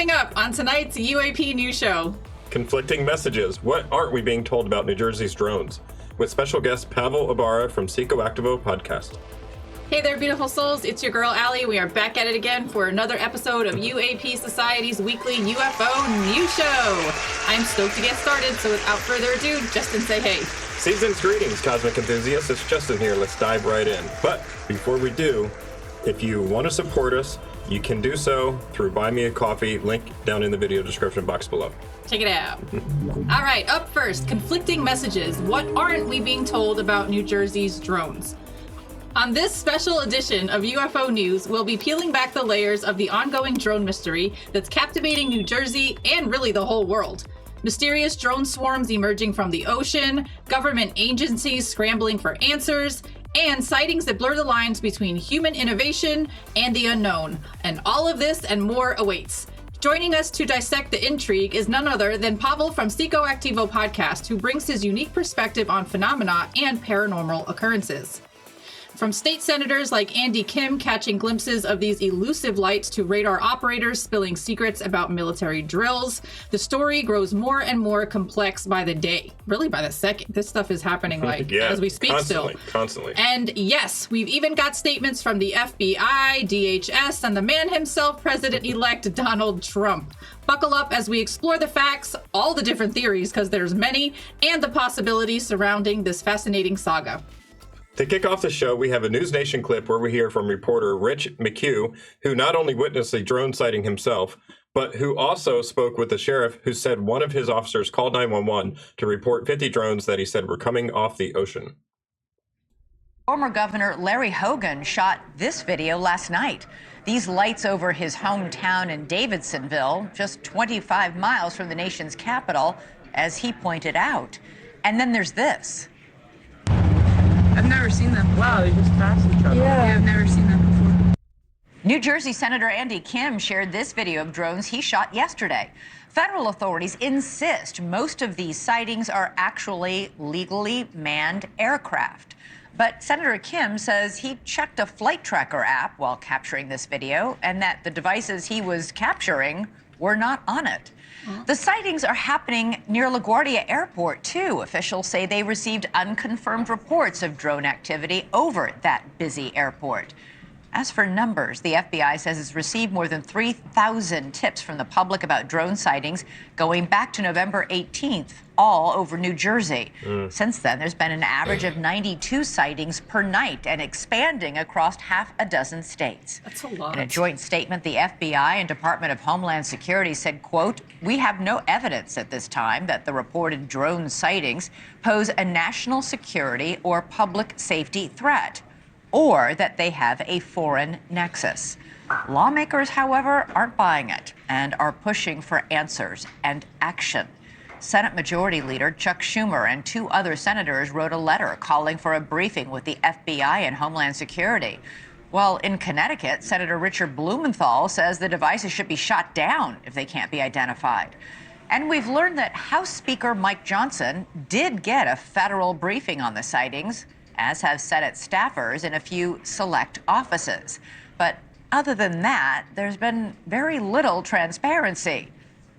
Coming up on tonight's UAP News Show. Conflicting messages. What aren't we being told about New Jersey's drones? With special guest Pavel Ibarra from Psicoactivo Podcast. Hey there, beautiful souls. It's your girl, Allie. We are back at it again for another episode of UAP Society's weekly UFO News Show. I'm stoked to get started, so without further ado, Justin, say hey. Season's greetings, cosmic enthusiasts. It's Justin here. Let's dive right in. But before we do, if you want to support us, you can do so through Buy Me a Coffee, link down in the video description box below. Check it out. All right, up first, conflicting messages. What aren't we being told about New Jersey's drones? On this special edition of UFO News, we'll be peeling back the layers of the ongoing drone mystery that's captivating New Jersey and really the whole world. Mysterious drone swarms emerging from the ocean, government agencies scrambling for answers, and sightings that blur the lines between human innovation and the unknown. And all of this and more awaits. Joining us to dissect the intrigue is none other than Pavel from Psicoactivo Podcast, who brings his unique perspective on phenomena and paranormal occurrences. From state senators like Andy Kim catching glimpses of these elusive lights to radar operators spilling secrets about military drills, the story grows more and more complex by the day. Really by the second. This stuff is happening as we speak constantly. And yes, we've even got statements from the FBI, DHS, and the man himself, President-elect Donald Trump. Buckle up as we explore the facts, all the different theories, because there's many, and the possibilities surrounding this fascinating saga. To kick off the show, we have a NewsNation clip where we hear from reporter Rich McHugh, who not only witnessed a drone sighting himself, but who also spoke with the sheriff who said one of his officers called 911 to report 50 drones that he said were coming off the ocean. Former Governor Larry Hogan shot this video last night. These lights over his hometown in Davidsonville, just 25 miles from the nation's capital, as he pointed out. And then there's this. I've never seen them. Wow, they just passed each other. Yeah, I've never seen them before. New Jersey Senator Andy Kim shared this video of drones he shot yesterday. Federal authorities insist most of these sightings are actually legally manned aircraft. But Senator Kim says he checked a flight tracker app while capturing this video and that the devices he was capturing were not on it. The sightings are happening near LaGuardia Airport, too. Officials say they received unconfirmed reports of drone activity over that busy airport. As for numbers, the FBI says it's received more than 3,000 tips from the public about drone sightings going back to November 18th, all over New Jersey. Since then, there's been an average of 92 sightings per night and expanding across half a dozen states. That's a lot. In a joint statement, the FBI and Department of Homeland Security said, quote, "We have no evidence at this time that the reported drone sightings pose a national security or public safety threat, or that they have a foreign nexus." Lawmakers, however, aren't buying it and are pushing for answers and action. Senate Majority Leader Chuck Schumer and two other senators wrote a letter calling for a briefing with the FBI and Homeland Security. While in Connecticut, Senator Richard Blumenthal says the devices should be shot down if they can't be identified. And we've learned that House Speaker Mike Johnson did get a federal briefing on the sightings, as have Senate staffers in a few select offices. But other than that, there's been very little transparency.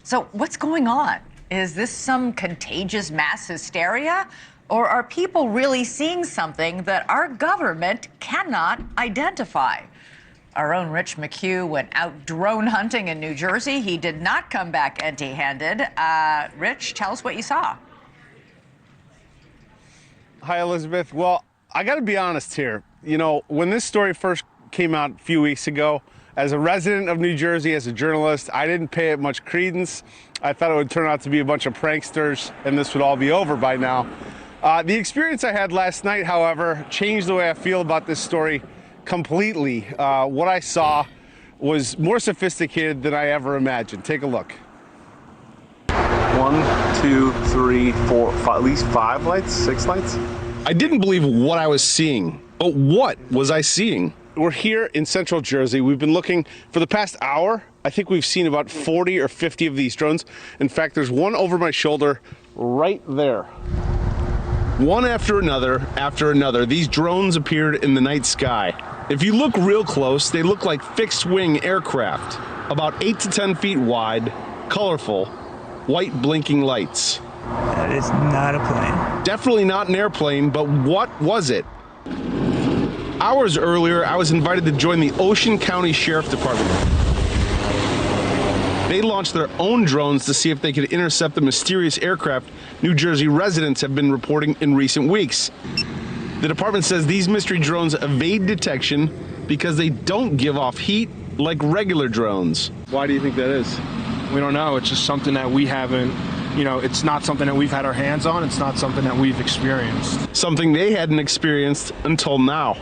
So what's going on? Is this some contagious mass hysteria? Or are people really seeing something that our government cannot identify? Our own Rich McHugh went out drone hunting in New Jersey. He did not come back empty-handed. Rich, tell us what you saw. Hi, Elizabeth. Well, I got to be honest here. You know, when this story first came out a few weeks ago, as a resident of New Jersey, as a journalist, I didn't pay it much credence. I thought it would turn out to be a bunch of pranksters and this would all be over by now. The experience I had last night, however, changed the way I feel about this story completely. What I saw was more sophisticated than I ever imagined. Take a look. 1, 2, 3, 4, 5, at least 5 lights, 6 lights. I didn't believe what I was seeing. But what was I seeing? We're here in central Jersey. We've been looking for the past hour. I think we've seen about 40 or 50 of these drones. In fact, there's one over my shoulder right there. One after another, these drones appeared in the night sky. If you look real close, they look like fixed-wing aircraft, about 8 to 10 feet wide, colorful, white blinking lights. That is not a plane. Definitely not an airplane, but what was it? Hours earlier, I was invited to join the Ocean County Sheriff Department. They launched their own drones to see if they could intercept the mysterious aircraft New Jersey residents have been reporting in recent weeks. The department says these mystery drones evade detection because they don't give off heat like regular drones. Why do you think that is? We don't know. It's just something that we haven't, it's not something that we've had our hands on. It's not something that we've experienced. Something they hadn't experienced until now.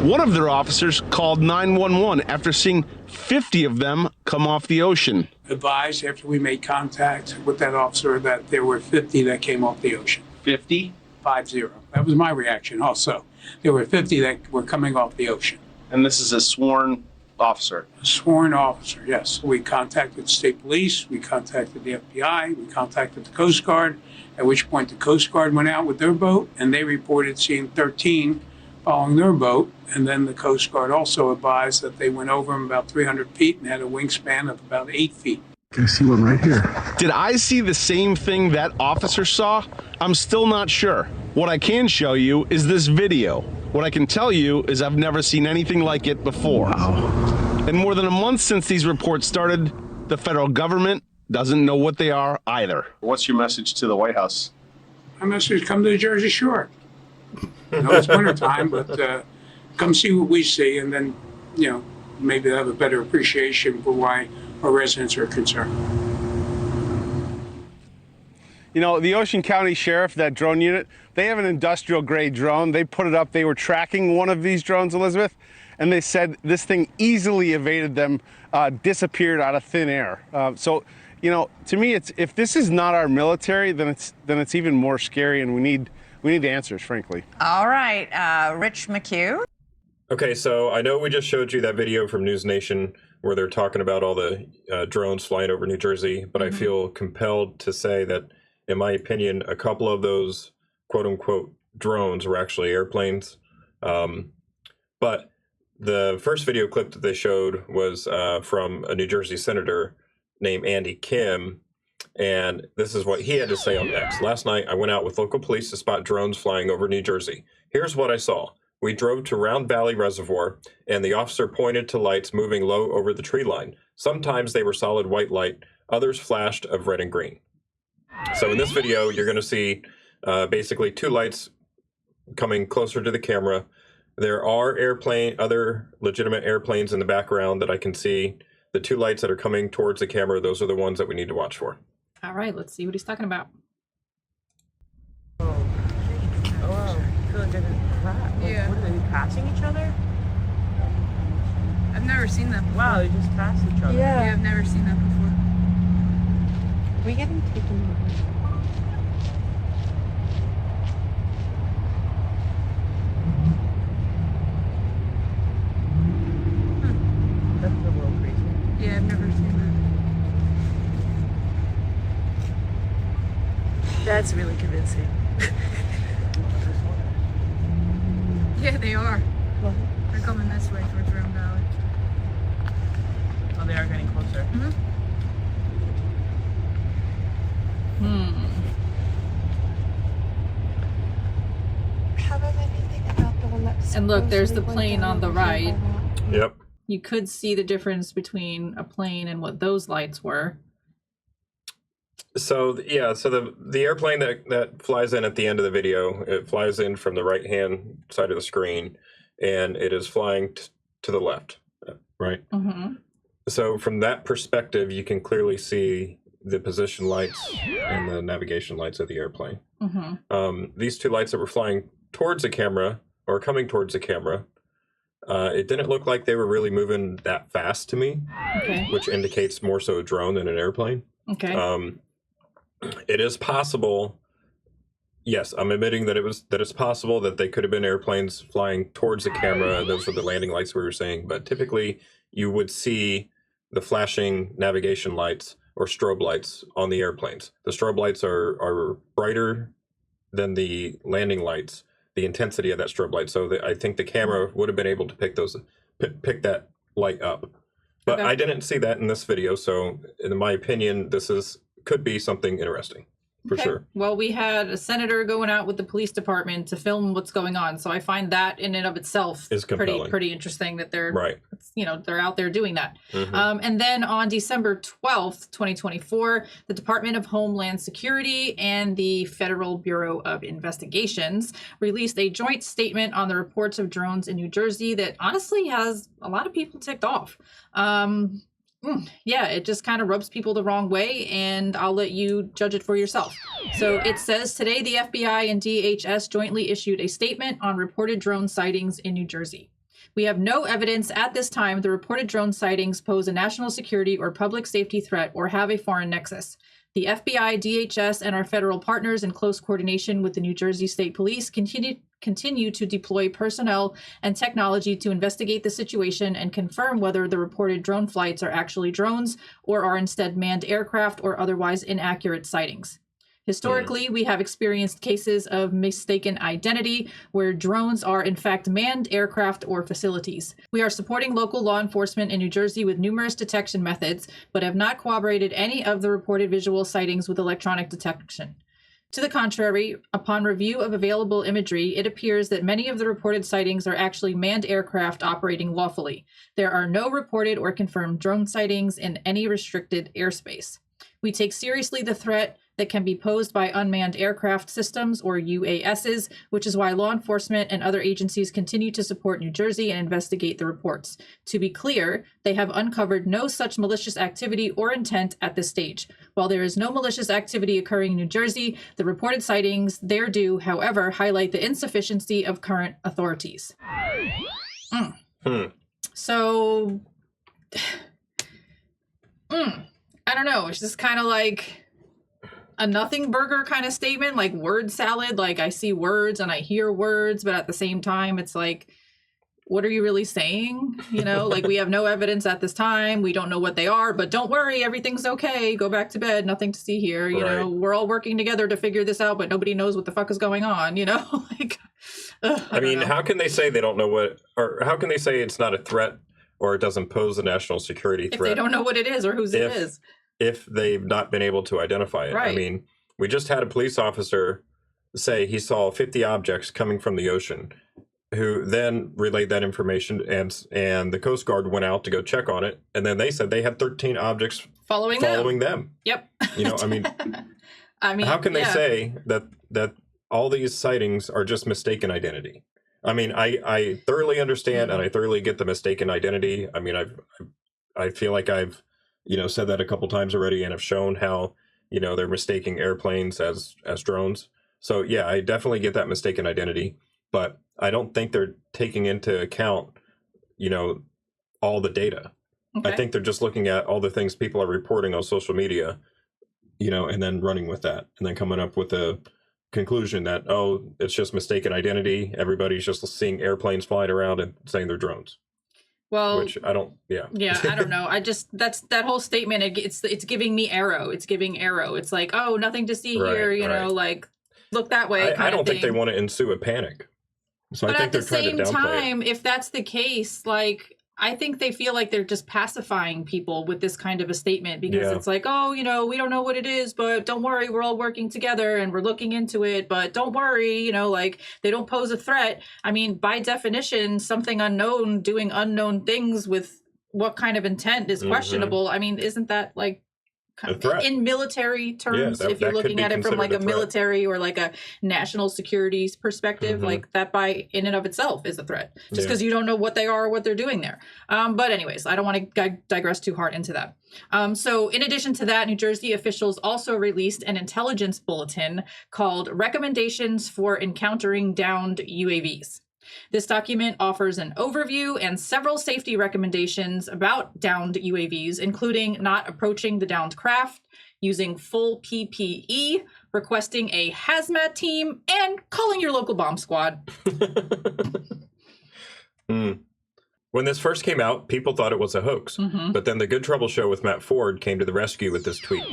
One of their officers called 911 after seeing 50 of them come off the ocean. Advised after we made contact with that officer that there were 50 that came off the ocean. 50? 50. That was my reaction also. There were 50 that were coming off the ocean. And this is a sworn officer? A sworn officer, yes. We contacted state police, we contacted the FBI, we contacted the Coast Guard, at which point the Coast Guard went out with their boat and they reported seeing 13 following their boat. And then the Coast Guard also advised that they went over them about 300 feet and had a wingspan of about 8 feet. I see one right here. Did I see the same thing that officer saw? I'm still not sure. What I can show you is this video. What I can tell you is I've never seen anything like it before. Wow. And more than a month since these reports started, the federal government doesn't know what they are either. What's your message to the White House? My message: come to the Jersey Shore. It's wintertime, but come see what we see, and then, maybe have a better appreciation for why our residents are concerned. The Ocean County Sheriff, that drone unit, they have an industrial grade drone. They put it up. They were tracking one of these drones, Elizabeth, and they said this thing easily evaded them, disappeared out of thin air. So, to me, if this is not our military, then it's even more scary, and we need answers, frankly. All right, Rich McHugh. Okay, so I know we just showed you that video from NewsNation where they're talking about all the drones flying over New Jersey, but I feel compelled to say that, in my opinion, a couple of those quote-unquote drones were actually airplanes. But the first video clip that they showed was from a New Jersey senator named Andy Kim, and this is what he had to say on X. Last night, I went out with local police to spot drones flying over New Jersey. Here's what I saw. We drove to Round Valley Reservoir, and the officer pointed to lights moving low over the tree line. Sometimes they were solid white light, others flashed of red and green. So in this video, you're going to see basically two lights coming closer to the camera. There are other legitimate airplanes in the background that I can see. The two lights that are coming towards the camera, those are the ones that we need to watch for. All right, let's see what he's talking about. Yeah. What, are they passing each other? I've never seen that before. Wow, they just passed each other. Yeah, I've never seen that before. Are we getting taken over? That's a little crazy. Yeah, I've never seen that. That's really convincing. Yeah, they are. They're coming this way towards Round Valley. Oh, they are getting closer. How about anything about the one that's And look, there's the supposedly plane going on the down right. Yep. You could see the difference between a plane and what those lights were. So yeah, so the airplane that flies in at the end of the video, it flies in from the right hand side of the screen, and it is flying to the left, right? Mm-hmm. So from that perspective, you can clearly see the position lights and the navigation lights of the airplane. Mm-hmm. These two lights that were flying towards the camera or coming towards the camera, it didn't look like they were really moving that fast to me, Okay. which indicates more so a drone than an airplane. Okay. It is possible. Yes, I'm admitting that it's possible that they could have been airplanes flying towards the camera. Those were the landing lights we were saying, but typically you would see the flashing navigation lights or strobe lights on the airplanes. The strobe lights are brighter than the landing lights, the intensity of that strobe light. So I think the camera would have been able to pick that light up. But I didn't see that in this video, so in my opinion, could be something interesting. For sure. Well, we had a senator going out with the police department to film what's going on, so I find that in and of itself is pretty interesting that they're they're out there doing that. And then on December 12th, 2024, the Department of Homeland Security and the Federal Bureau of Investigations released a joint statement on the reports of drones in New Jersey that honestly has a lot of people ticked off. Yeah, it just kind of rubs people the wrong way, and I'll let you judge it for yourself. So it says, today the FBI and DHS jointly issued a statement on reported drone sightings in New Jersey. We have no evidence at this time the reported drone sightings pose a national security or public safety threat or have a foreign nexus. The FBI, DHS, and our federal partners, in close coordination with the New Jersey State Police, continue to deploy personnel and technology to investigate the situation and confirm whether the reported drone flights are actually drones or are instead manned aircraft or otherwise inaccurate sightings. Historically, we have experienced cases of mistaken identity where drones are in fact manned aircraft or facilities. We are supporting local law enforcement in New Jersey with numerous detection methods, but have not corroborated any of the reported visual sightings with electronic detection. To the contrary, upon review of available imagery, it appears that many of the reported sightings are actually manned aircraft operating lawfully. There are no reported or confirmed drone sightings in any restricted airspace. We take seriously the threat that can be posed by unmanned aircraft systems, or UASs, which is why law enforcement and other agencies continue to support New Jersey and investigate the reports. To be clear, they have uncovered no such malicious activity or intent at this stage. While there is no malicious activity occurring in New Jersey, the reported sightings there do, however, highlight the insufficiency of current authorities. So, I don't know. It's just kind of like a nothing burger kind of statement, like word salad. Like, I see words and I hear words, but at the same time, it's like, what are you really saying? You know, like, we have no evidence at this time. We don't know what they are, but don't worry, everything's okay. Go back to bed. Nothing to see here. You know, we're all working together to figure this out, but nobody knows what the fuck is going on, you know? Like, I mean, how can they say they don't know what, or how can they say it's not a threat or it doesn't pose a national security threat? If they don't know what it is or whose it is. If they've not been able to identify it. I mean, we just had a police officer say he saw 50 objects coming from the ocean, who then relayed that information, and the Coast Guard went out to go check on it, and then they said they had 13 objects following them. Yep. You know, I mean, how can they say that all these sightings are just mistaken identity? I mean, I thoroughly understand and I thoroughly get the mistaken identity. I mean, I feel like I've said that a couple times already and have shown how, they're mistaking airplanes as drones. So yeah, I definitely get that mistaken identity, but I don't think they're taking into account, all the data. Okay. I think they're just looking at all the things people are reporting on social media, and then running with that and then coming up with a conclusion that, oh, it's just mistaken identity. Everybody's just seeing airplanes flying around and saying they're drones. Well, which I don't, I don't know. That's that whole statement. It's giving me arrow. It's giving arrow. It's like, oh, nothing to see here. You know, like, look that way. I don't think they want to ensue a panic. So but I think at the same time, if that's the case, like, I think they feel like they're just pacifying people with this kind of a statement because it's like, oh, we don't know what it is, but don't worry, we're all working together and we're looking into it, but don't worry, like, they don't pose a threat. I mean, by definition, something unknown doing unknown things with what kind of intent is questionable. I mean, isn't that like in military terms, if you're looking at it from like a military or like a national security perspective, like that by in and of itself is a threat, just because you don't know what they are or what they're doing there. But anyways, I don't want to digress too hard into that. So in addition to that, New Jersey officials also released an intelligence bulletin called Recommendations for Encountering Downed UAVs. This document offers an overview and several safety recommendations about downed UAVs, including not approaching the downed craft, using full PPE, requesting a hazmat team, and calling your local bomb squad. When this first came out, people thought it was a hoax, but then the Good Trouble Show with Matt Ford came to the rescue with this tweet.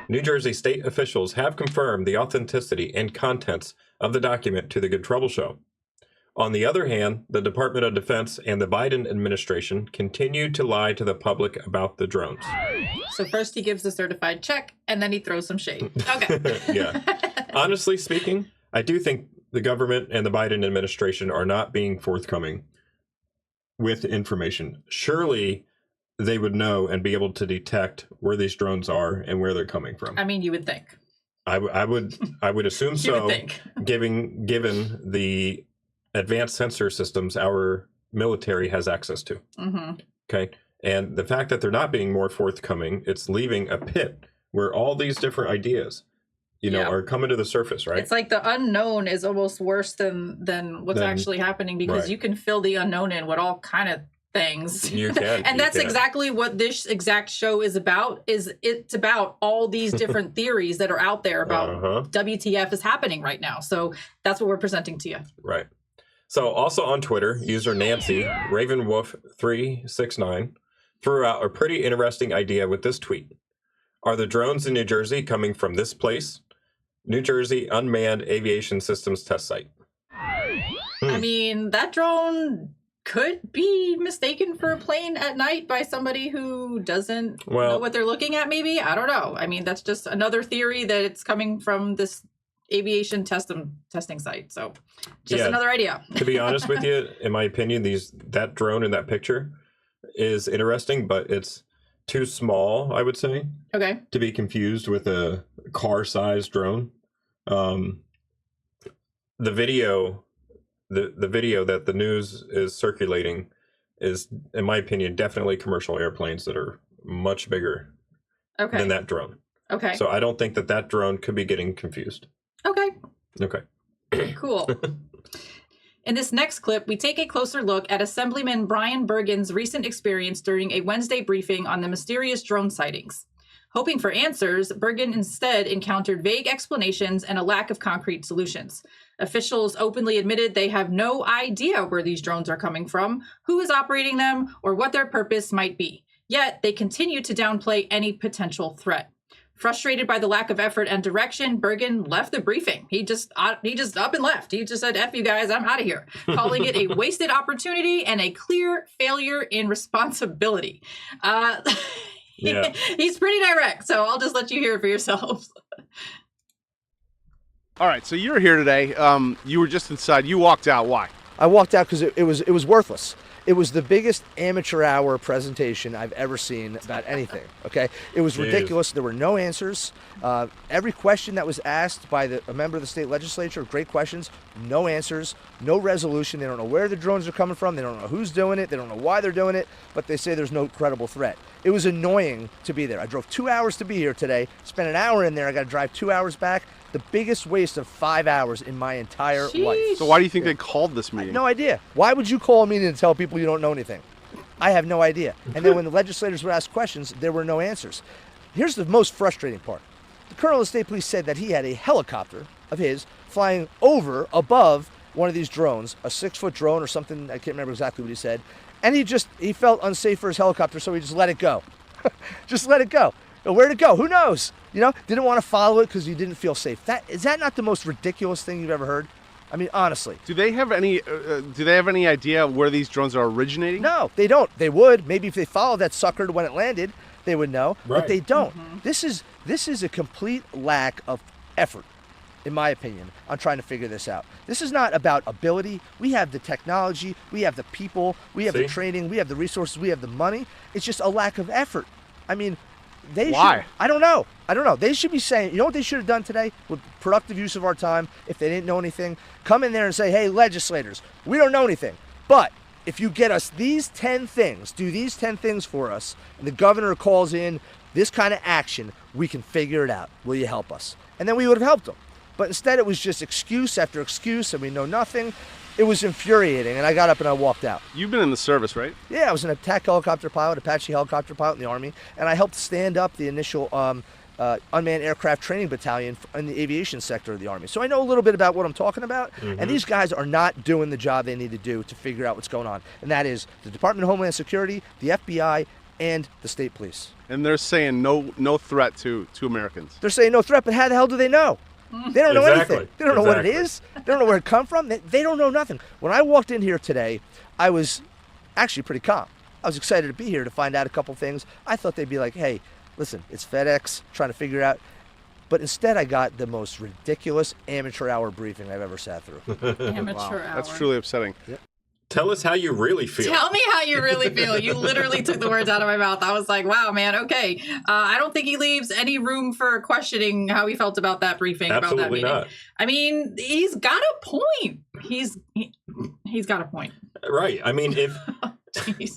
New Jersey state officials have confirmed the authenticity and contents of the document to the Good Trouble Show. On the other hand, the Department of Defense and the Biden administration continue to lie to the public about the drones. So first he gives the certified check, and then he throws some shade. Okay. Yeah. Honestly speaking, I do think the government and the Biden administration are not being forthcoming with information. Surely they would know and be able to detect where these drones are and where they're coming from. I mean, you would think. I would assume You so, would think. given the advanced sensor systems our military has access to. Mm-hmm. Okay. And the fact that they're not being more forthcoming, it's leaving a pit where all these different ideas, are coming to the surface, right? It's like the unknown is almost worse than what's actually happening, because right. you can fill the unknown in with all kind of things. You can. And that's exactly what this exact show is about. It's about all these different theories that are out there about WTF is happening right now. So that's what we're presenting to you. Right. So also on Twitter, user Nancy Ravenwolf369 threw out a pretty interesting idea with this tweet. Are the drones in New Jersey coming from this place? New Jersey Unmanned Aviation Systems Test Site. I mean, that drone could be mistaken for a plane at night by somebody who doesn't know what they're looking at, maybe. I don't know. I mean, that's just another theory that it's coming from this aviation testing site. So just another idea. To be honest with you, in my opinion, that drone in that picture is interesting, but it's too small, I would say. Okay. To be confused with a car-sized drone. The video that the news is circulating is, in my opinion, definitely commercial airplanes that are much bigger than that drone. Okay. So I don't think that drone could be getting confused. Okay. Okay. Cool. In this next clip, we take a closer look at Assemblyman Brian Bergen's recent experience during a Wednesday briefing on the mysterious drone sightings. Hoping for answers, Bergen instead encountered vague explanations and a lack of concrete solutions. Officials openly admitted they have no idea where these drones are coming from, who is operating them, or what their purpose might be. Yet, they continue to downplay any potential threat. Frustrated by the lack of effort and direction, Bergen left the briefing. He just up and left. He just said, F you guys, I'm out of here, calling it a wasted opportunity and a clear failure in responsibility. He's pretty direct, so I'll just let you hear it for yourselves. All right, so you're here today. You were just inside. You walked out. Why? I walked out because it was worthless. It was the biggest amateur hour presentation I've ever seen about anything, okay? It was ridiculous. There were no answers. Every question that was asked by a member of the state legislature, great questions, no answers, no resolution. They don't know where the drones are coming from. They don't know who's doing it. They don't know why they're doing it, but they say there's no credible threat. It was annoying to be there. I drove 2 hours to be here today, spent an hour in there. I got to drive 2 hours back. The biggest waste of 5 hours in my entire life. So why do you think they called this meeting? No idea. Why would you call a meeting and tell people you don't know anything? I have no idea. And then when the legislators would ask questions, there were no answers. Here's the most frustrating part. The colonel of the state police said that he had a helicopter of his flying above one of these drones, a 6-foot drone or something. I can't remember exactly what he said. And he felt unsafe for his helicopter, so he just let it go. Just let it go. Where'd it go? Who knows? Didn't want to follow it because he didn't feel safe. Is that not the most ridiculous thing you've ever heard? I mean, honestly. Do they have any idea where these drones are originating? No, they don't. They would. Maybe if they followed that sucker to when it landed, they would know. Right. But they don't. Mm-hmm. This is a complete lack of effort, in my opinion, on trying to figure this out. This is not about ability. We have the technology. We have the people. We have the training. We have the resources. We have the money. It's just a lack of effort. I mean, why? I don't know. They should be saying, you know what they should have done today with productive use of our time if they didn't know anything? Come in there and say, hey, legislators, we don't know anything. But if you get us these 10 things, do these 10 things for us, and the governor calls in this kind of action, we can figure it out. Will you help us? And then we would have helped them. But instead it was just excuse after excuse and we know nothing. It was infuriating, and I got up and I walked out. You've been in the service, right? Yeah, I was an attack helicopter pilot, Apache helicopter pilot in the Army, and I helped stand up the initial unmanned aircraft training battalion in the aviation sector of the Army. So I know a little bit about what I'm talking about, and these guys are not doing the job they need to do to figure out what's going on. And that is the Department of Homeland Security, the FBI, and the state police. And they're saying no threat to Americans. They're saying no threat, but how the hell do they know? They don't know anything. They don't know what it is. They don't know where it come from. They don't know nothing. When I walked in here today, I was actually pretty calm. I was excited to be here to find out a couple things. I thought they'd be like, hey, listen, it's FedEx, trying to figure it out. But instead, I got the most ridiculous amateur hour briefing I've ever sat through. Amateur hour. That's truly upsetting. Yep. Tell us how you really feel. Tell me how you really feel. You literally took the words out of my mouth. I was like, wow, man, okay. I don't think he leaves any room for questioning how he felt about that briefing, Absolutely about that meeting. not. I mean, he's got a point. He's got a point. Right. I mean, if...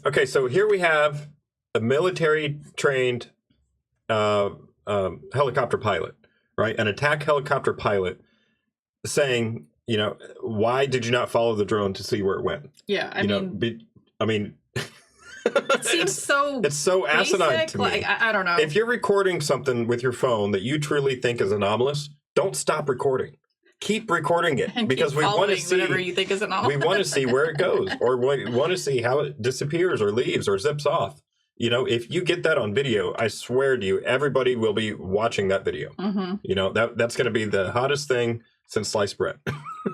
Okay, so here we have a military-trained helicopter pilot, right? An attack helicopter pilot saying... You know, why did you not follow the drone to see where it went? Yeah, I mean, it seems so. It's so asinine to me. Like, I don't know. If you're recording something with your phone that you truly think is anomalous, don't stop recording. Keep recording it and because we want to see whatever you think is anomalous. We want to see where it goes, or we want to see how it disappears, or leaves, or zips off. You know, if you get that on video, I swear to you, everybody will be watching that video. Mm-hmm. You know, that's going to be the hottest thing since sliced bread.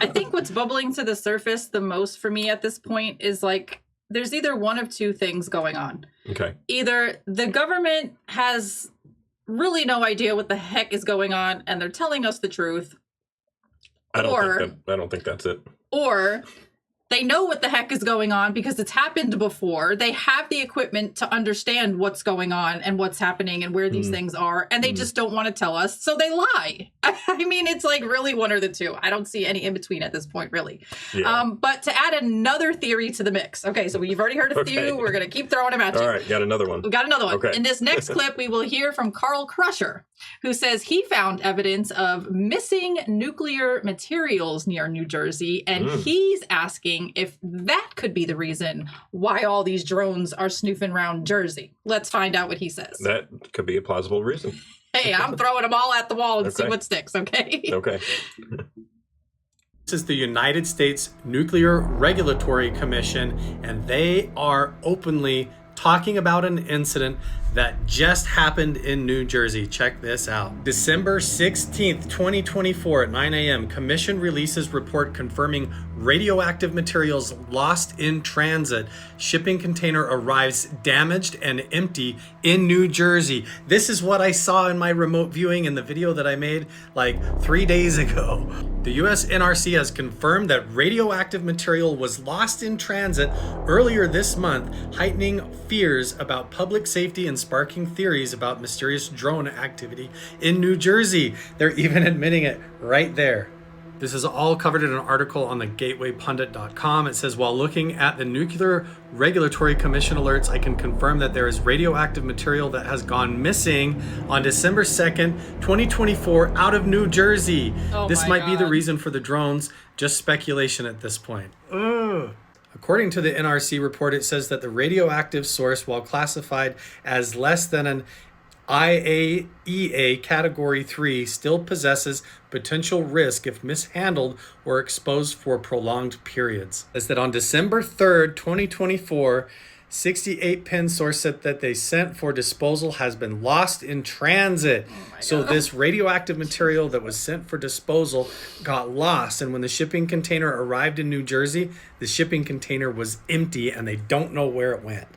I think what's bubbling to the surface the most for me at this point is like there's either one of two things going on. Okay. Either the government has really no idea what the heck is going on and they're telling us the truth. I don't think that's it. Or they know what the heck is going on because it's happened before. They have the equipment to understand what's going on and what's happening and where these things are. And they just don't want to tell us. So they lie. I mean, it's like really one or the two. I don't see any in between at this point, really. Yeah. But to add another theory to the mix. Okay, so you've already heard a few. We're going to keep throwing them at you. All right, got another one. We got another one. Okay. In this next clip, we will hear from Carl Crusher, who says he found evidence of missing nuclear materials near New Jersey. And he's asking if that could be the reason why all these drones are snooping around Jersey. Let's find out what he says. That could be a plausible reason. Hey, I'm throwing them all at the wall and see what sticks, okay? Okay. This is the United States Nuclear Regulatory Commission, and they are openly talking about an incident that just happened in New Jersey. Check this out. December 16th, 2024 at 9 a.m., Commission releases report confirming radioactive materials lost in transit. Shipping container arrives damaged and empty in New Jersey. This is what I saw in my remote viewing in the video that I made like 3 days ago. The US NRC has confirmed that radioactive material was lost in transit earlier this month, heightening fears about public safety and sparking theories about mysterious drone activity in New Jersey. They're even admitting it right there. This is all covered in an article on the gatewaypundit.com. It says, while looking at the Nuclear Regulatory Commission alerts, I can confirm that there is radioactive material that has gone missing on December 2nd, 2024 out of New Jersey. This might be the reason for the drones, just speculation at this point. According to the NRC report, it says that the radioactive source, while classified as less than an IAEA Category 3, still possesses potential risk if mishandled or exposed for prolonged periods. Is that on December 3rd, 2024, 68-pin source said that they sent for disposal has been lost in transit. So this radioactive material that was sent for disposal got lost. And when the shipping container arrived in New Jersey, the shipping container was empty and they don't know where it went.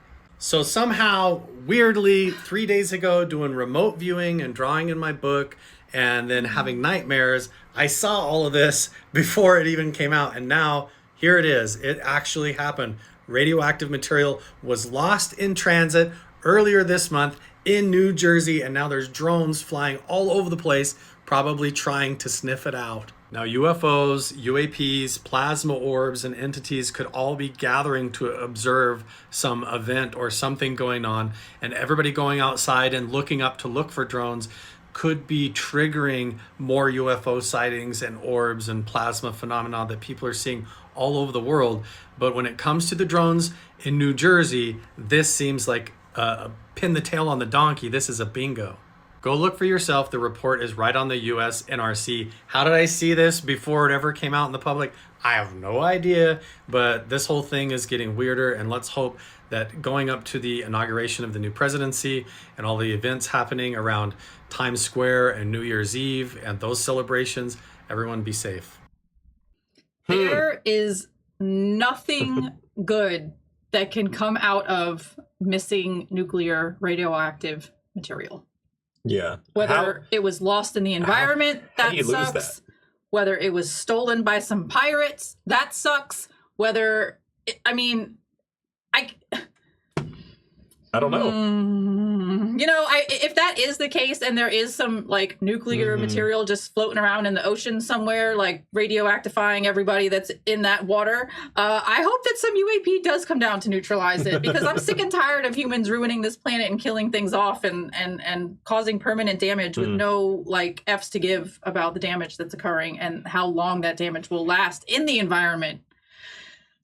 So somehow, weirdly, 3 days ago, doing remote viewing and drawing in my book and then having nightmares, I saw all of this before it even came out. And now, here it is. It actually happened. Radioactive material was lost in transit earlier this month in New Jersey, and now there's drones flying all over the place, probably trying to sniff it out. Now, UFOs, UAPs, plasma orbs, and entities could all be gathering to observe some event or something going on, and everybody going outside and looking up to look for drones could be triggering more UFO sightings and orbs and plasma phenomena that people are seeing all over the world. But when it comes to the drones in New Jersey, this seems like pin the tail on the donkey. This is a bingo. Go look for yourself. The report is right on the US NRC. How did I see this before it ever came out in the public? I have no idea, but this whole thing is getting weirder, and let's hope that going up to the inauguration of the new presidency and all the events happening around Times Square and New Year's Eve and those celebrations, everyone be safe. There is nothing good that can come out of missing nuclear radioactive material. Yeah. Whether it was lost in the environment, how do you that lose sucks. that? Whether it was stolen by some pirates, that sucks. Whether, I don't know. If that is the case and there is some like nuclear material just floating around in the ocean somewhere, like radioactifying everybody that's in that water, I hope that some UAP does come down to neutralize it, because I'm sick and tired of humans ruining this planet and killing things off and causing permanent damage with no like F's to give about the damage that's occurring and how long that damage will last in the environment.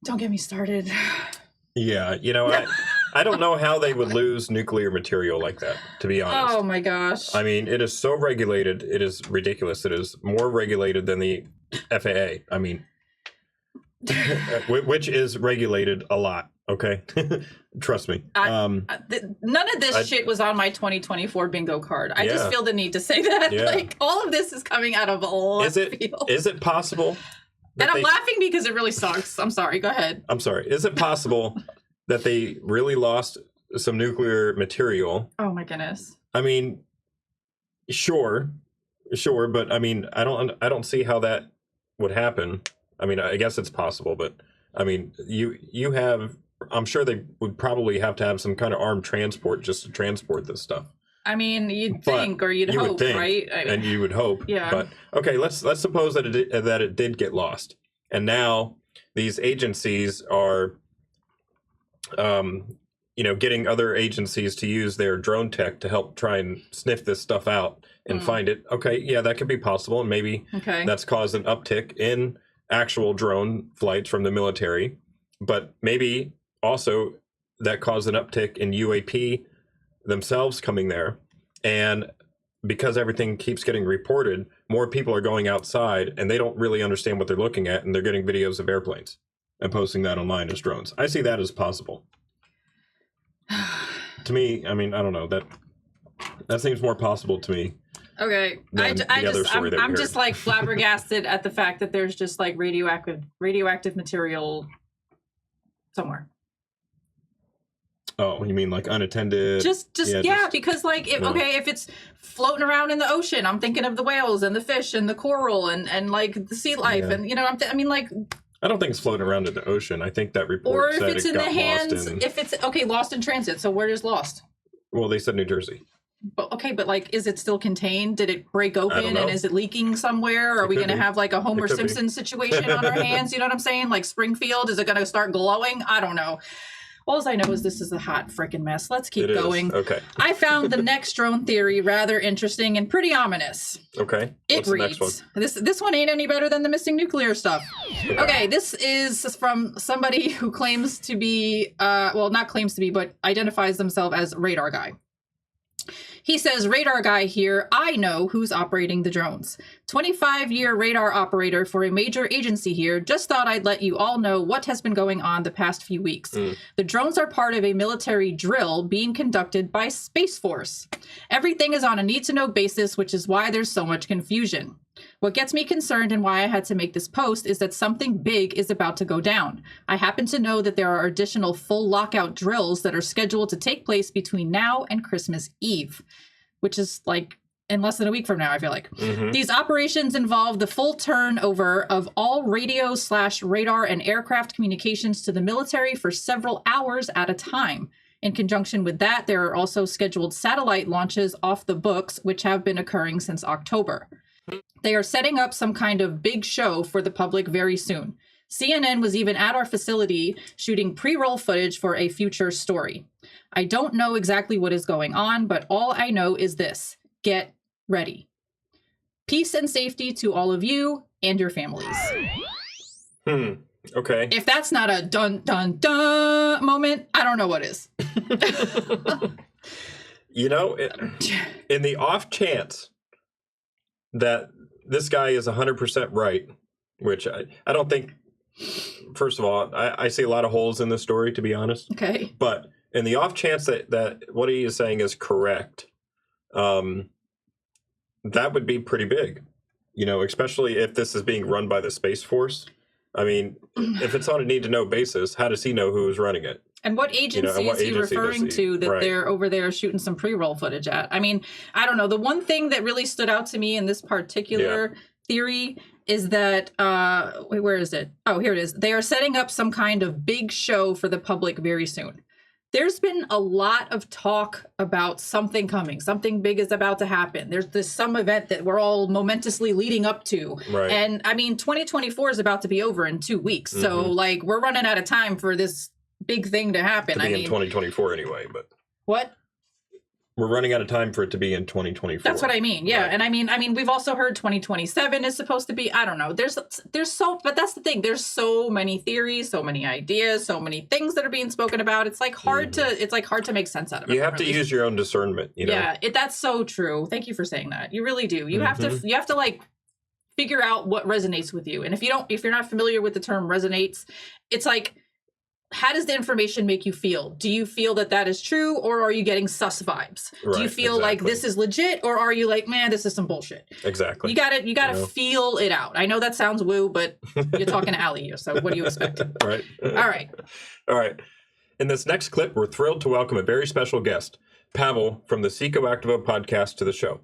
Don't get me started. Yeah, I don't know how they would lose nuclear material like that, to be honest. Oh my gosh. I mean, it is so regulated. It is ridiculous. It is more regulated than the FAA. I mean, which is regulated a lot. Okay. Trust me. None of this shit was on my 2024 bingo card. I just feel the need to say that. Yeah. Like, all of this is coming out of left field. Is it possible? And I'm laughing because it really sucks. I'm sorry. Go ahead. I'm sorry. Is it possible that they really lost some nuclear material? Oh my goodness. I mean, sure, but I mean, I don't see how that would happen. I mean, I guess it's possible, but I mean, you have, I'm sure they would probably have to have some kind of armed transport just to transport this stuff. I mean, you'd think, or you'd hope, right? And you would hope. Yeah. But okay, let's suppose that it did get lost, and now these agencies are, getting other agencies to use their drone tech to help try and sniff this stuff out and find it. Okay, yeah, that could be possible, and maybe that's caused an uptick in actual drone flights from the military, but maybe also that caused an uptick in UAP themselves coming there, and because everything keeps getting reported, more people are going outside and they don't really understand what they're looking at, and they're getting videos of airplanes and posting that online as drones. I see that as possible. To me, I mean, I don't know, that seems more possible to me. Okay, I'm just like flabbergasted at the fact that there's just like radioactive material somewhere. Oh, you mean like unattended? Because like, if it's floating around in the ocean, I'm thinking of the whales and the fish and the coral and like the sea life, and I don't think it's floating around in the ocean. I think that report said it got lost in... If it's lost in transit. So where is lost? Well, they said New Jersey. But like, is it still contained? Did it break open and is it leaking somewhere? Are we going to have like a Homer Simpson situation on our hands? You know what I'm saying? Like Springfield, is it going to start glowing? I don't know. All I know is this is a hot freaking mess. Let's keep going. Okay. I found the next drone theory rather interesting and pretty ominous. Okay. It reads, the next one? This one ain't any better than the missing nuclear stuff. Okay, this is from somebody who claims to be, not claims to be, but identifies themselves as Radar Guy. He says, Radar Guy here, I know who's operating the drones. 25-year radar operator for a major agency here. Just thought I'd let you all know what has been going on the past few weeks. The drones are part of a military drill being conducted by Space Force. Everything is on a need-to-know basis, which is why there's so much confusion. What gets me concerned and why I had to make this post is that something big is about to go down. I happen to know that there are additional full lockout drills that are scheduled to take place between now and Christmas Eve, which is like in less than a week from now, I feel like. These operations involve the full turnover of all radio/radar and aircraft communications to the military for several hours at a time. In conjunction with that, there are also scheduled satellite launches off the books, which have been occurring since October. They are setting up some kind of big show for the public very soon. CNN was even at our facility shooting pre-roll footage for a future story. I don't know exactly what is going on, but all I know is this: get ready. Peace and safety to all of you and your families. Okay. If that's not a dun dun dun moment, I don't know what is. You know, in the off chance that this guy is 100% right, which I don't think, first of all, I see a lot of holes in this story, to be honest. Okay. But in the off chance that what he is saying is correct, that would be pretty big, you know, especially if this is being run by the Space Force. I mean, if it's on a need-to-know basis, how does he know who's running it? And what agency is he referring to that they're over there shooting some pre-roll footage at? I mean, I don't know. The one thing that really stood out to me in this particular theory is that, wait, where is it? Oh, here it is. They are setting up some kind of big show for the public very soon. There's been a lot of talk about something coming. Something big is about to happen. There's this some event that we're all momentously leading up to. Right. And I mean, 2024 is about to be over in 2 weeks. Mm-hmm. So like we're running out of time for this big thing to happen. To be in 2024 anyway, but what? We're running out of time for it to be in 2024. That's what I mean. Yeah. Right. And I mean, we've also heard 2027 is supposed to be, I don't know. But that's the thing. There's so many theories, so many ideas, so many things that are being spoken about. It's like hard to make sense out of it. You have to use your own discernment, you know? Yeah, that's so true. Thank you for saying that. You really do. You have to like figure out what resonates with you. And if you're not familiar with the term resonates, it's like, how does the information make you feel? Do you feel that is true, or are you getting sus vibes? Right, do you feel like this is legit, or are you like, man, this is some bullshit? Exactly. You gotta feel it out. I know that sounds woo, but you're talking to Allie here, so what do you expect? Right. All right. In this next clip, we're thrilled to welcome a very special guest, Pavel from the Psicoactivo Podcast, to the show.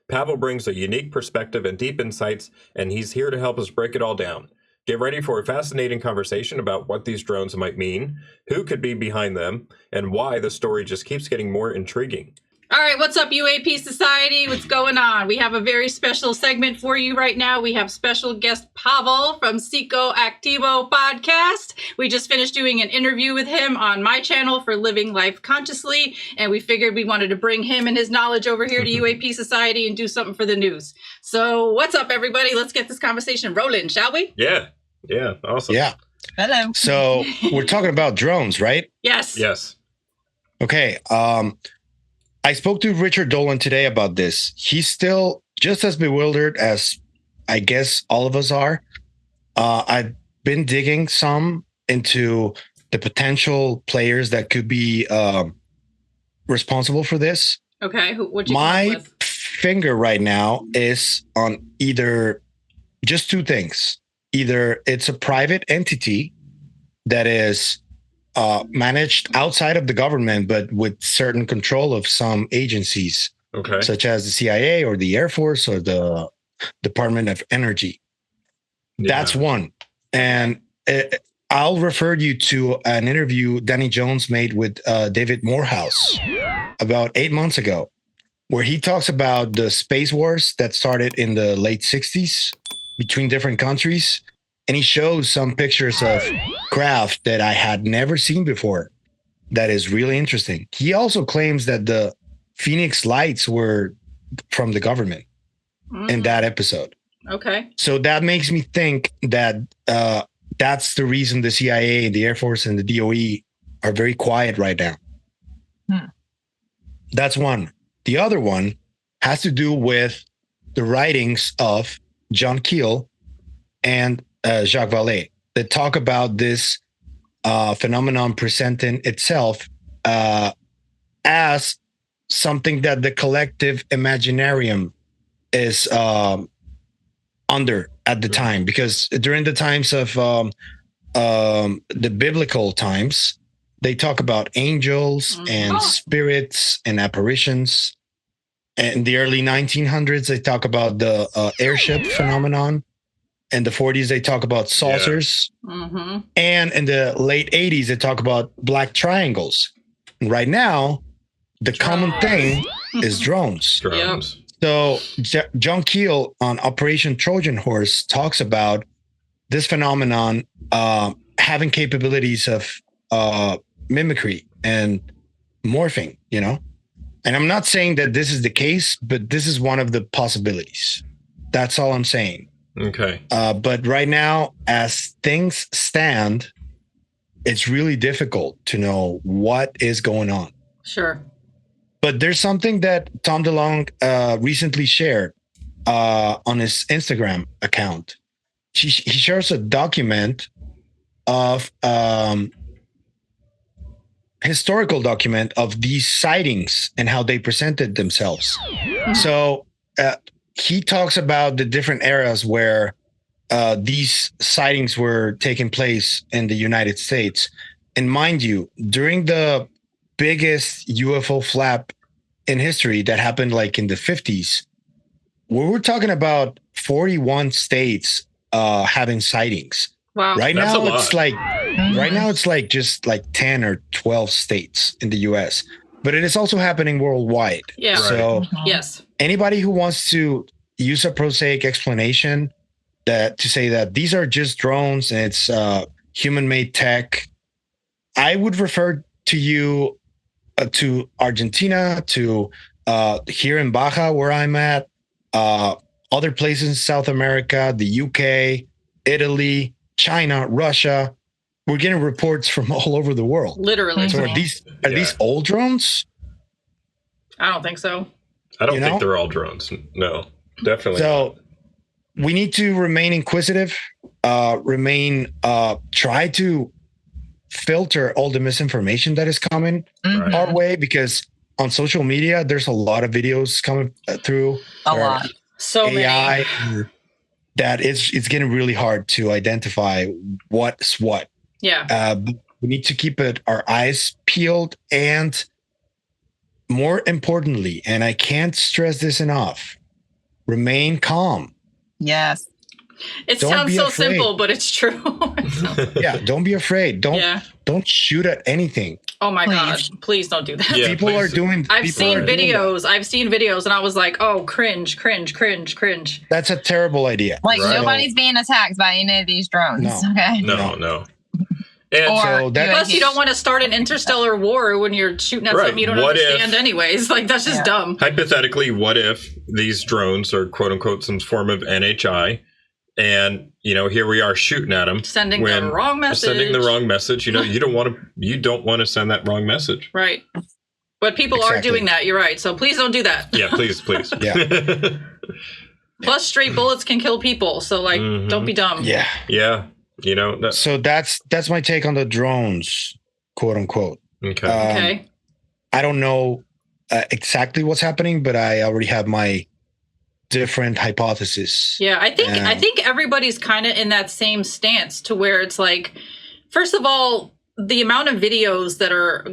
Pavel brings a unique perspective and deep insights, and he's here to help us break it all down. Get ready for a fascinating conversation about what these drones might mean, who could be behind them, and why the story just keeps getting more intriguing. All right, what's up, UAP Society? What's going on? We have a very special segment for you right now. We have special guest Pavel from Psicoactivo Podcast. We just finished doing an interview with him on my channel for Living Life Consciously, and we figured we wanted to bring him and his knowledge over here to UAP Society and do something for the news. So what's up, everybody? Let's get this conversation rolling, shall we? Yeah, awesome. Yeah. Hello. So we're talking about drones, right? Yes. Okay. I spoke to Richard Dolan today about this. He's still just as bewildered as I guess all of us are. I've been digging some into the potential players that could be responsible for this. Okay. What'd you My come up with? finger right now is on either just two things. Either it's a private entity that is managed outside of the government, but with certain control of some agencies, such as the CIA or the Air Force or the Department of Energy. Yeah. That's one. And I'll refer you to an interview Danny Jones made with David Morehouse about 8 months ago, where he talks about the space wars that started in the late 60s between different countries. And he shows some pictures of craft that I had never seen before. That is really interesting. He also claims that the Phoenix lights were from the government in that episode. Okay. So that makes me think that that's the reason the CIA, the Air Force, and the DOE are very quiet right now. That's one. The other one has to do with the writings of John Keel and Jacques Vallée that talk about this phenomenon presenting itself as something that the collective imaginarium is under at the time, because during the times of the biblical times, they talk about angels and spirits and apparitions. In the early 1900s, they talk about the airship phenomenon. In the 40s, they talk about saucers. Mm-hmm. And in the late 80s, they talk about black triangles. And right now, the common thing is drones. Yep. So John Keel on Operation Trojan Horse talks about this phenomenon having capabilities of mimicry and morphing, you know? And I'm not saying that this is the case, but this is one of the possibilities. That's all I'm saying. Okay. But right now, as things stand, it's really difficult to know what is going on. Sure. But there's something that Tom DeLonge recently shared on his Instagram account. He shares a document of historical document of these sightings and how they presented themselves. So he talks about the different eras where these sightings were taking place in the United States. And mind you, during the biggest UFO flap in history that happened like in the 50s, we were talking about 41 states having sightings. Wow. Right That's now a lot. it's like right now it's like just like 10 or 12 states in the US, but it is also happening worldwide. Yeah. So Yes. anybody who wants to use a prosaic explanation that to say that these are just drones and it's human-made tech, I would refer to you to Argentina, to here in Baja where I'm at, other places in South America, the UK, Italy, China, Russia. We're getting reports from all over the world. Literally. So are these old drones? I don't think so. I don't You think know? they're all drones. No, definitely. So we need to remain inquisitive, try to filter all the misinformation that is coming Right. our way, because on social media, there's a lot of videos coming through. A There are lot. So AI many. that it's getting really hard to identify what's what. Yeah. But we need to keep our eyes peeled, and more importantly, and I can't stress this enough, remain calm. Yes. It Don't sounds be so afraid. simple, but it's true. Yeah, don't be afraid. Don't shoot at anything. Oh my God. Please don't do that. Yeah, People are doing. I've people seen are doing that. videos. I've seen videos and I was like, oh, cringe, cringe, cringe, cringe. That's a terrible idea. Like Right. nobody's being attacked by any of these drones. No. Okay. No. And Or So that- Plus, you don't want to start an interstellar war when you're shooting at Right. something you don't What if- understand anyways. Like, that's just dumb. hypothetically, what if these drones are quote unquote some form of NHI, and here we are shooting at them, Sending the wrong message. Sending the wrong message. You don't want to send that wrong message. Right. But people are Exactly. doing that. You're right. So please don't do that. Yeah, please. Yeah. Plus, straight bullets can kill people. So, like, don't be dumb. Yeah. Yeah. So that's my take on the drones, quote unquote. Okay. Okay. I don't know exactly what's happening, but I already have my different hypotheses. Yeah, I think everybody's kind of in that same stance to where it's like, first of all, the amount of videos that are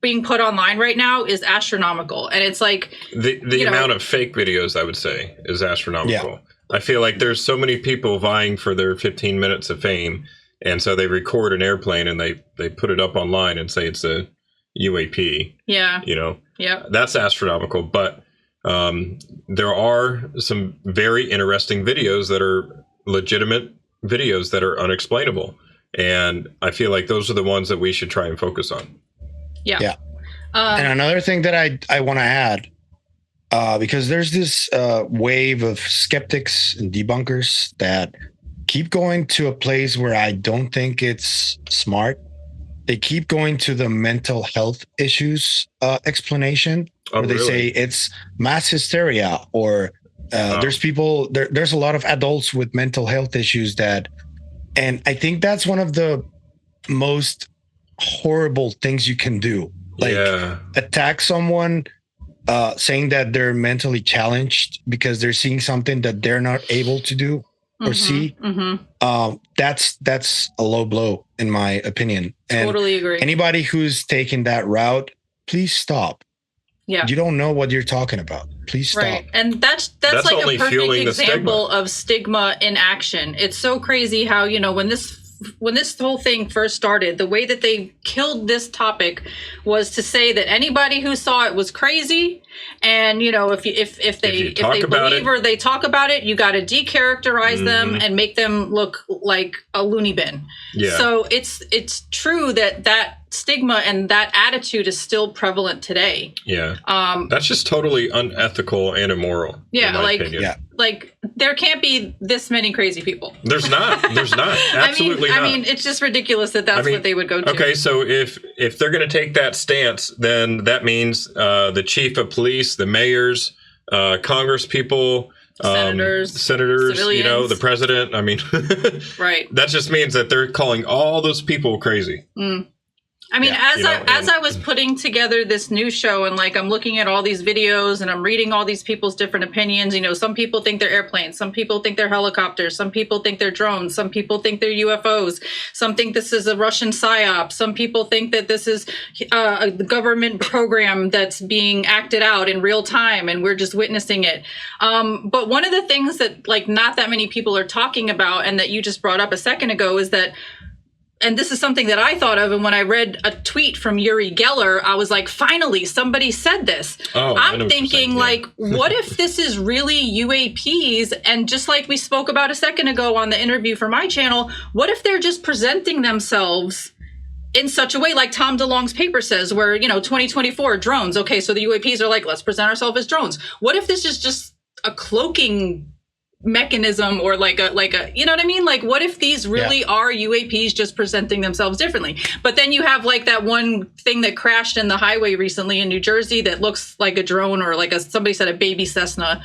being put online right now is astronomical, and it's like the amount of fake videos, I would say, is astronomical. Yeah. I feel like there's so many people vying for their 15 minutes of fame, and so they record an airplane and they put it up online and say it's a UAP. Yeah. Yeah. That's astronomical, but there are some very interesting videos that are legitimate videos that are unexplainable, and I feel like those are the ones that we should try and focus on. Yeah. Yeah. And another thing that I want to add, because there's this wave of skeptics and debunkers that keep going to a place where I don't think it's smart. They keep going to the mental health issues explanation, where they say it's mass hysteria, or there's people, there's a lot of adults with mental health issues and I think that's one of the most horrible things you can do. Like attack someone saying that they're mentally challenged because they're seeing something that they're not able to do or see. That's a low blow in my opinion. And Totally agree. Anybody who's taking that route, please stop. Yeah. You don't know what you're talking about. Please stop. Right. And that's like only a perfect fueling the example of stigma in action. It's so crazy how, when this whole thing first started, the way that they killed this topic was to say that anybody who saw it was crazy, and if they believe or they talk about it, you got to decharacterize them and make them look like a loony bin. Yeah. So it's true that stigma and that attitude is still prevalent today. Yeah. That's just totally unethical and immoral. Yeah, in my like opinion. like, there can't be this many crazy people. There's not. Absolutely not. I mean, it's just ridiculous that that's what they would go to. Okay, so if they're going to take that stance, then that means the chief of police, the mayors, Congress people, senators, civilians. the president. I mean, right. That just means that they're calling all those people crazy. I mean, as I was putting together this news show, and like I'm looking at all these videos and I'm reading all these people's different opinions. Some people think they're airplanes, some people think they're helicopters, some people think they're drones, some people think they're UFOs, some think this is a Russian psyop, some people think that this is a government program that's being acted out in real time and we're just witnessing it. But one of the things that like not that many people are talking about, and that you just brought up a second ago, is that, and this is something that I thought of, and when I read a tweet from Uri Geller, I was like, finally, somebody said this. I'm thinking, like, what if this is really UAPs? And just like we spoke about a second ago on the interview for my channel, what if they're just presenting themselves in such a way, like Tom DeLonge's paper says, where, 2024 drones. Okay, so the UAPs are like, let's present ourselves as drones. What if this is just a cloaking mechanism, or like a you know what I mean? Like, what if these really are UAPs just presenting themselves differently? But then you have like that one thing that crashed in the highway recently in New Jersey that looks like a drone, or like somebody said a baby Cessna.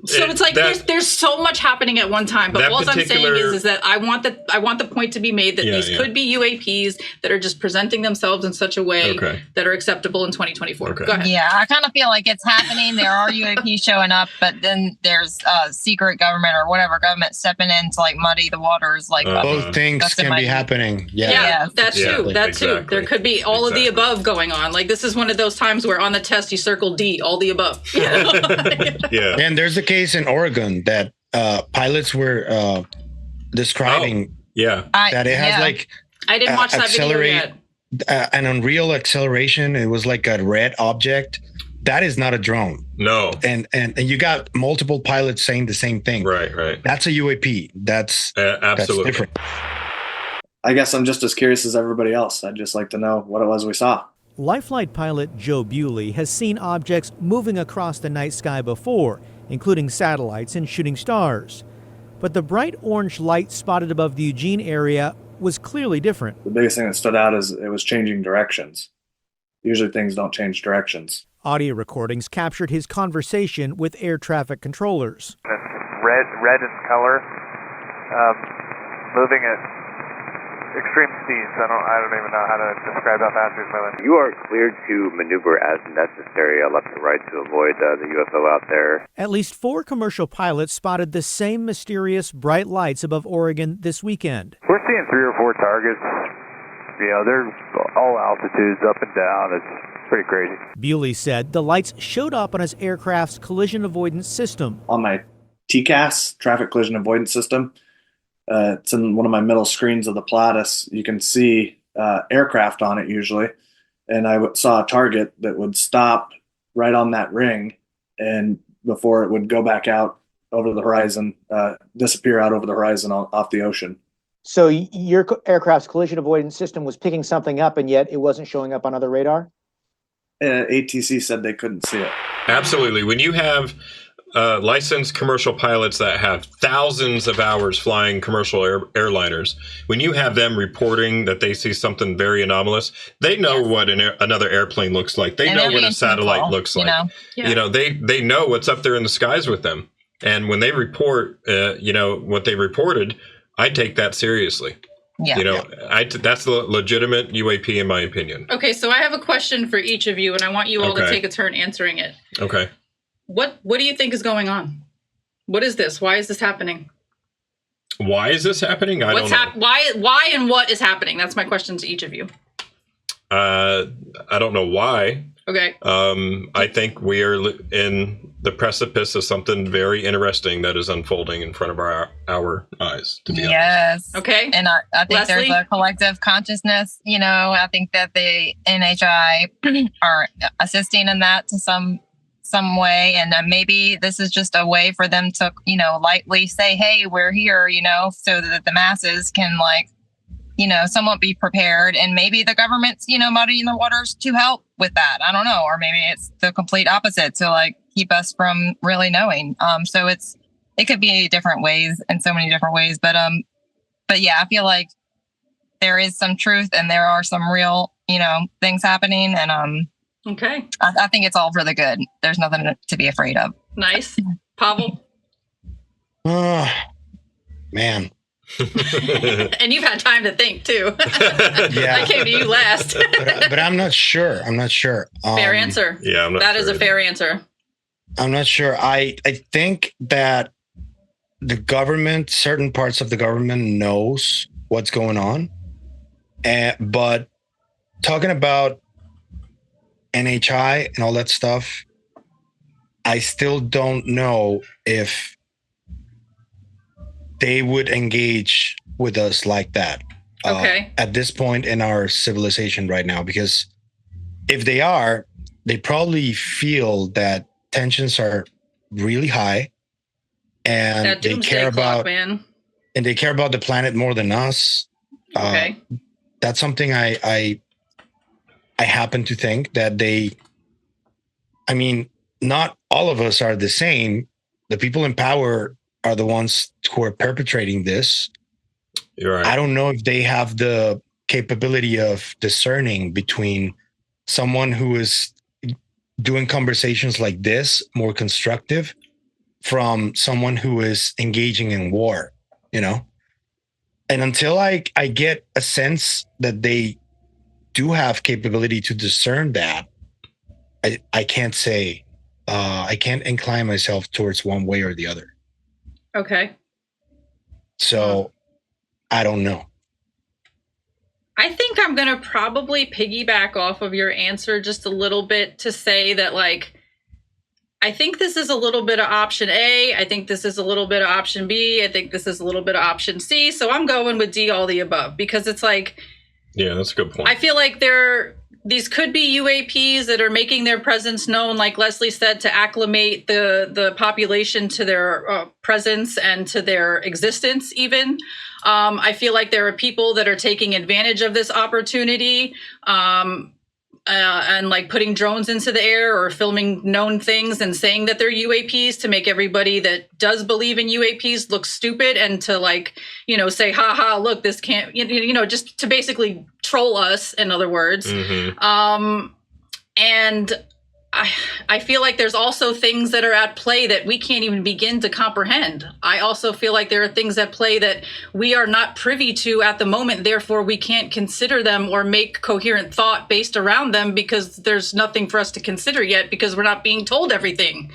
So it's like there's so much happening at one time. But all I'm saying is that I want the point to be made that these could be UAPs that are just presenting themselves in such a way that are acceptable in 2024. Go ahead. Yeah, I kind of feel like it's happening. There are UAPs showing up, but then there's secret government or whatever government stepping in to like muddy the waters. Like both things can be happening. Yeah, that's true. That too. There could be all of the above going on. Like, this is one of those times where on the test you circle D, all the above. And there's a case in Oregon that pilots were describing that it has like I didn't watch that video yet. An unreal acceleration. It was like a red object. That is not a drone. No. And you got multiple pilots saying the same thing. Right. That's a UAP. That's absolutely that's different. I guess I'm just as curious as everybody else. I'd just like to know what it was we saw. Lifelight pilot Joe Bewley has seen objects moving across the night sky before, including satellites and shooting stars. But the bright orange light spotted above the Eugene area was clearly different. The biggest thing that stood out is it was changing directions. Usually things don't change directions. Audio recordings captured his conversation with air traffic controllers. Red in color, moving at extreme speeds. I don't even know how to describe how fast it's moving. You are cleared to maneuver as necessary left and right to avoid the UFO out there. At least 4 commercial pilots spotted the same mysterious bright lights above Oregon this weekend. We're seeing 3 or 4 targets. They're all altitudes, up and down. It's pretty crazy. Bewley said the lights showed up on his aircraft's collision avoidance system. On my TCAS, traffic collision avoidance system, it's in one of my middle screens of the Pilatus. You can see aircraft on it usually. And I saw a target that would stop right on that ring, and before it would go back out over the horizon, disappear out over the horizon off the ocean. So your aircraft's collision avoidance system was picking something up, and yet it wasn't showing up on other radar? ATC said they couldn't see it. Absolutely. When you have licensed commercial pilots that have thousands of hours flying commercial airliners, when you have them reporting that they see something very anomalous, they know what another airplane looks like. They know what a satellite looks like. They know what's up there in the skies with them. And when they report, what they reported, I take that seriously. That's a legitimate UAP in my opinion. Okay, so I have a question for each of you, and I want you all to take a turn answering it. Okay. What do you think is going on? What is this? Why is this happening? Why is this happening? I don't know. Why and what is happening? That's my question to each of you. I don't know why. Okay. I think we are in the precipice of something very interesting that is unfolding in front of our eyes, to be honest. Okay. And I think Leslie? there's a collective consciousness, I think that the NHI are assisting in that to some way. And maybe this is just a way for them to, lightly say, hey, we're here, so that the masses can somewhat be prepared. And maybe the government's, muddying the waters to help with that. I don't know. Or maybe it's the complete opposite to keep us from really knowing. So it's it could be different ways in so many different ways. But yeah, I feel like there is some truth and there are some real, things happening. And okay, I think it's all for the good. There's nothing to be afraid of. Nice. Pavel? Man. And you've had time to think too. Yeah. I came to you last. but I'm not sure. Fair answer. Yeah, I'm not That sure is a fair answer. I'm not sure. I think that the government, certain parts of the government knows what's going on. But talking about NHI and all that stuff, I still don't know if they would engage with us like that at this point in our civilization right now. Because if they are, they probably feel that tensions are really high and that they care clock, about man. And they care about the planet more than us. Okay. That's something I happen to think that not all of us are the same. The people in power are the ones who are perpetrating this. You're right. I don't know if they have the capability of discerning between someone who is doing conversations like this, more constructive, from someone who is engaging in war, And until I get a sense that they do have capability to discern that, I can't say, I can't incline myself towards one way or the other. Okay. So I don't know. I think I'm going to probably piggyback off of your answer just a little bit to say that, I think this is a little bit of option A. I think this is a little bit of option B. I think this is a little bit of option C. So I'm going with D, all the above, because it's yeah, that's a good point. I feel like these could be UAPs that are making their presence known, like Leslie said, to acclimate the population to their presence and to their existence even. I feel like there are people that are taking advantage of this opportunity and putting drones into the air or filming known things and saying that they're UAPs to make everybody that does believe in UAPs look stupid and to say, ha ha, look, this can't, just to basically troll us, in other words. Mm-hmm. And I feel like there's also things that are at play that we can't even begin to comprehend. I also feel like there are things at play that we are not privy to at the moment. Therefore, we can't consider them or make coherent thought based around them because there's nothing for us to consider yet because we're not being told everything.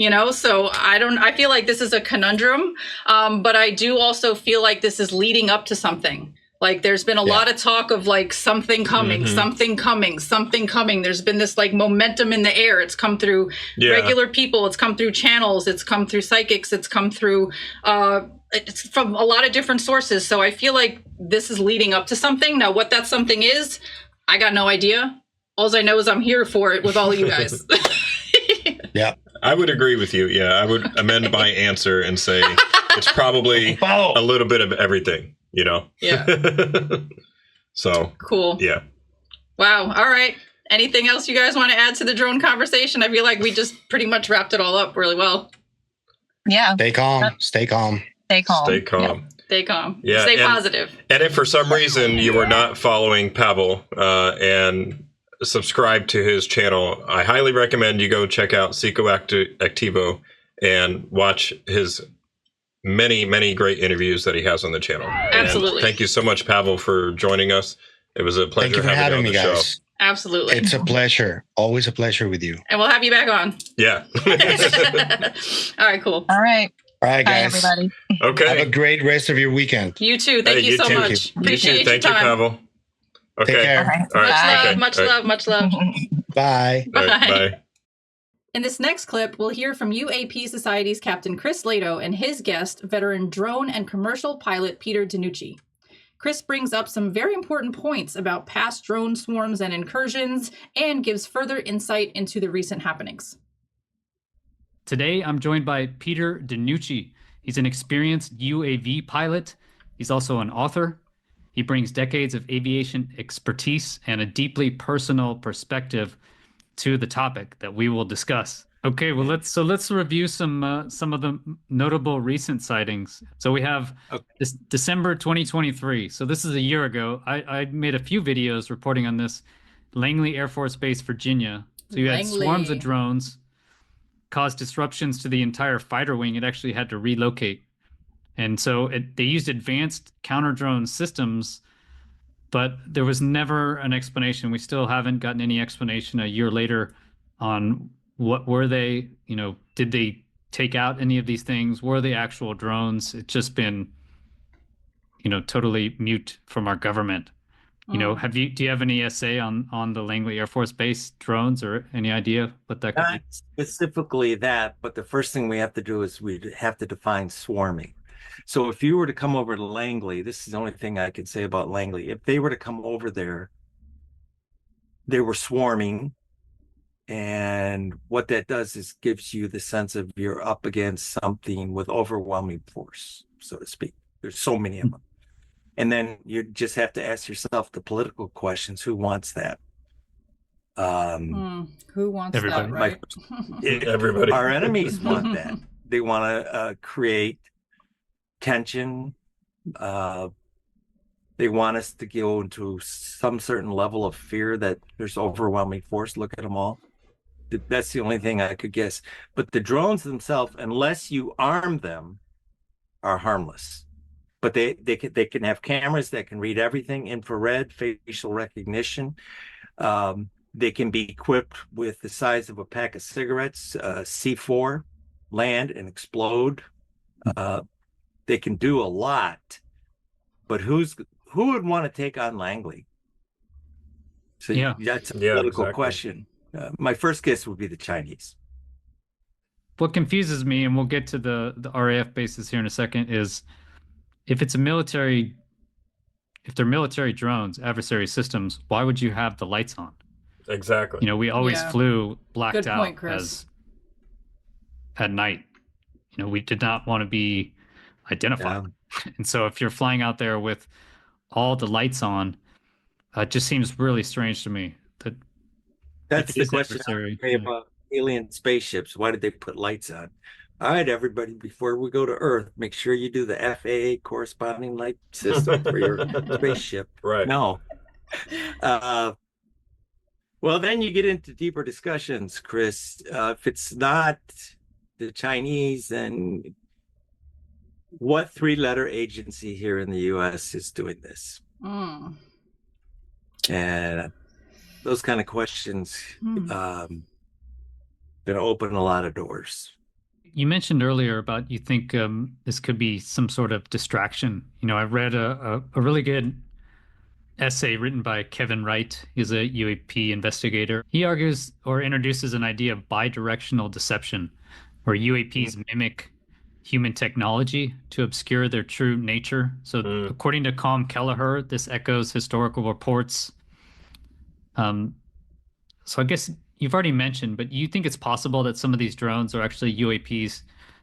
So I feel like this is a conundrum, but I do also feel like this is leading up to something. There's been a lot of talk of something coming, something coming. There's been this momentum in the air. It's come through regular people. It's come through channels. It's come through psychics. It's come through, it's from a lot of different sources. So I feel like this is leading up to something. Now, what that something is, I got no idea. All I know is I'm here for it with all of you guys. Yeah. I would agree with you. Yeah. I would amend my answer and say it's probably a little bit of everything. Yeah. So cool. Yeah. Wow. All right. Anything else you guys want to add to the drone conversation? I feel like we just pretty much wrapped it all up really well. Yeah. Stay calm. Stay calm. Stay calm. Stay calm. Yeah. Stay calm. Yeah. Stay positive. And if for some reason you were not following Pavel and subscribe to his channel, I highly recommend you go check out Psicoactivo and watch his many great interviews that he has on the channel. Absolutely. And thank you so much, Pavel, for joining us. It was a pleasure Thank you for having me, show. guys. Absolutely. It's a pleasure. Always a pleasure with you. And we'll have you back on. Yeah. All right, cool. All right. All right, Bye, guys. everybody. Okay. Have a great rest of your weekend. You too. Thank you so much. Appreciate you too. Thank you, your time. Pavel. Okay. Take care. All right. Much love. Much love. Bye. All right, bye. In this next clip, we'll hear from UAP Society's Captain Chris Lato and his guest, veteran drone and commercial pilot Peter DiNucci. Chris brings up some very important points about past drone swarms and incursions and gives further insight into the recent happenings. Today, I'm joined by Peter DiNucci. He's an experienced UAV pilot. He's also an author. He brings decades of aviation expertise and a deeply personal perspective to the topic that we will discuss. Okay, well let's review some of the notable recent sightings. So we have this December 2023. So this is a year ago. I made a few videos reporting on this. Langley Air Force Base, Virginia. So you had swarms of drones, caused disruptions to the entire fighter wing. It actually had to relocate. And so they used advanced counter-drone systems, but there was never an explanation. We still haven't gotten any explanation a year later on what were they, did they take out any of these things? Were they actual drones? It's just been, totally mute from our government. Do you have any essay on the Langley Air Force Base drones or any idea what that could be? Not specifically that, but the first thing we have to do is we have to define swarming. So if you were to come over to Langley, this is the only thing I can say about Langley. If they were to come over there, they were swarming. And what that does is gives you the sense of you're up against something with overwhelming force, so to speak. There's so many of them. And then you just have to ask yourself the political questions. Who wants that? Who wants everybody. that, right? Everybody. Our enemies want that. They want to create tension. They want us to go into some certain level of fear that there's overwhelming force. Look at them all. That's the only thing I could guess. But the drones themselves, unless you arm them, are harmless. But they can have cameras that can read everything, infrared, facial recognition. They can be equipped with the size of a pack of cigarettes, C4, land and explode. They can do a lot. But who would want to take on Langley? So yeah, that's a political question. My first guess would be the Chinese. What confuses me, and we'll get to the RAF bases here in a second, is if they're military drones, adversary systems, why would you have the lights on? Exactly. We always flew blacked Good point, out Chris. at night. We did not want to be identified. Yeah. And so if you're flying out there with all the lights on, it just seems really strange to me. That's the question about alien spaceships. Why did they put lights on? All right, everybody, before we go to Earth, make sure you do the FAA corresponding light system for your spaceship. Right. No. Well, then you get into deeper discussions, Chris. If it's not the Chinese, then what three-letter agency here in the U.S. is doing this? And those kind of questions going to open a lot of doors. You mentioned earlier about you think this could be some sort of distraction. I read a really good essay written by Kevin Wright. He's a UAP investigator. He argues or introduces an idea of bidirectional deception, where UAPs mimic human technology to obscure their true nature. So according to Colm Kelleher, this echoes historical reports. So I guess you've already mentioned, but you think it's possible that some of these drones are actually UAPs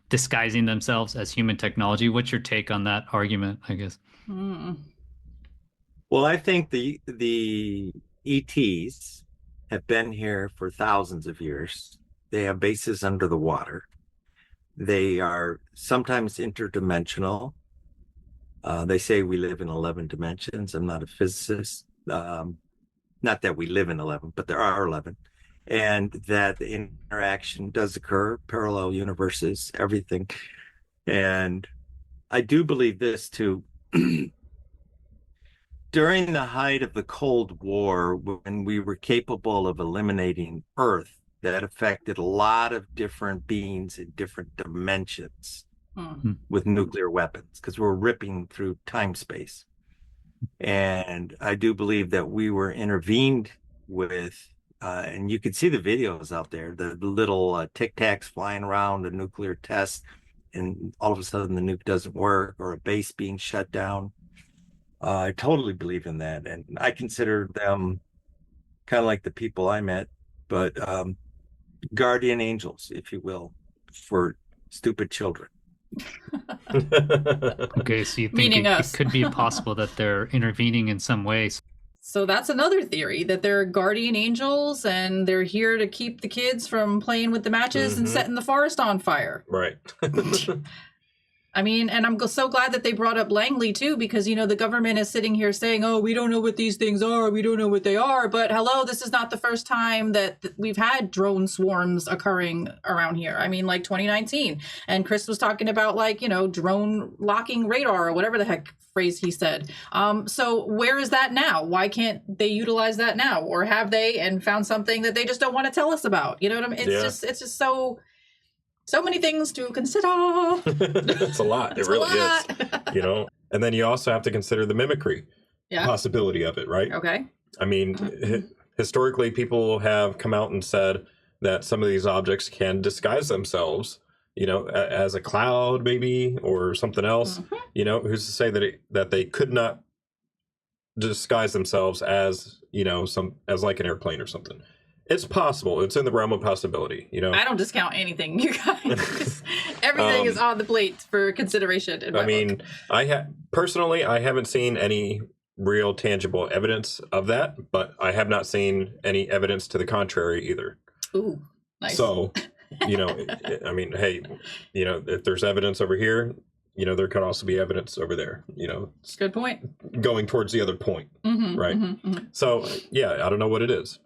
disguising themselves as human technology? What's your take on that argument, I guess? Well, I think the ETs have been here for thousands of years. They have bases under the water. They are sometimes interdimensional. They say we live in 11 dimensions. I'm not a physicist. Not that we live in 11, but there are 11. And that the interaction does occur, parallel universes, everything. And I do believe this too. During the height of the Cold War, when we were capable of eliminating Earth, that affected a lot of different beings in different dimensions with nuclear weapons, because we're ripping through time-space. And I do believe that we were intervened with, and you can see the videos out there, the little tic-tacs flying around a nuclear test, and all of a sudden the nuke doesn't work, or a base being shut down. I totally believe in that. And I consider them kind of like the people I met, but guardian angels, if you will, for stupid children. Okay, so you think it could be possible that they're intervening in some ways? So that's another theory, that they're guardian angels and they're here to keep the kids from playing with the matches and setting the forest on fire. Right. I mean, and I'm so glad that they brought up Langley too, because, you know, the government is sitting here saying, oh, we don't know what these things are. We don't know what they are. But hello, this is not the first time that we've had drone swarms occurring around here. I mean, like 2019. And Chris was talking about, like, you know, drone locking radar or whatever the heck phrase he said. So where is that now? Why can't they utilize that now? Or have they and found something that they just don't want to tell us about? You know what I mean? It's just so many things to consider. It's a lot. It really is. You know, and then you also have to consider the mimicry possibility of it, right? Okay. I mean, historically, people have come out and said that some of these objects can disguise themselves, you know, as a cloud maybe or something else. You know, who's to say that they could not disguise themselves as, you know, as like an airplane or something. It's possible. It's in the realm of possibility, you know. I don't discount anything, you guys. Everything is on the plate for consideration in my book. Personally, I haven't seen any real tangible evidence of that, but I have not seen any evidence to the contrary either. Ooh, nice. So, you know, I mean, hey, you know, if there's evidence over here, you know, there could also be evidence over there, you know. Good point. Going towards the other point, right? So, yeah, I don't know what it is.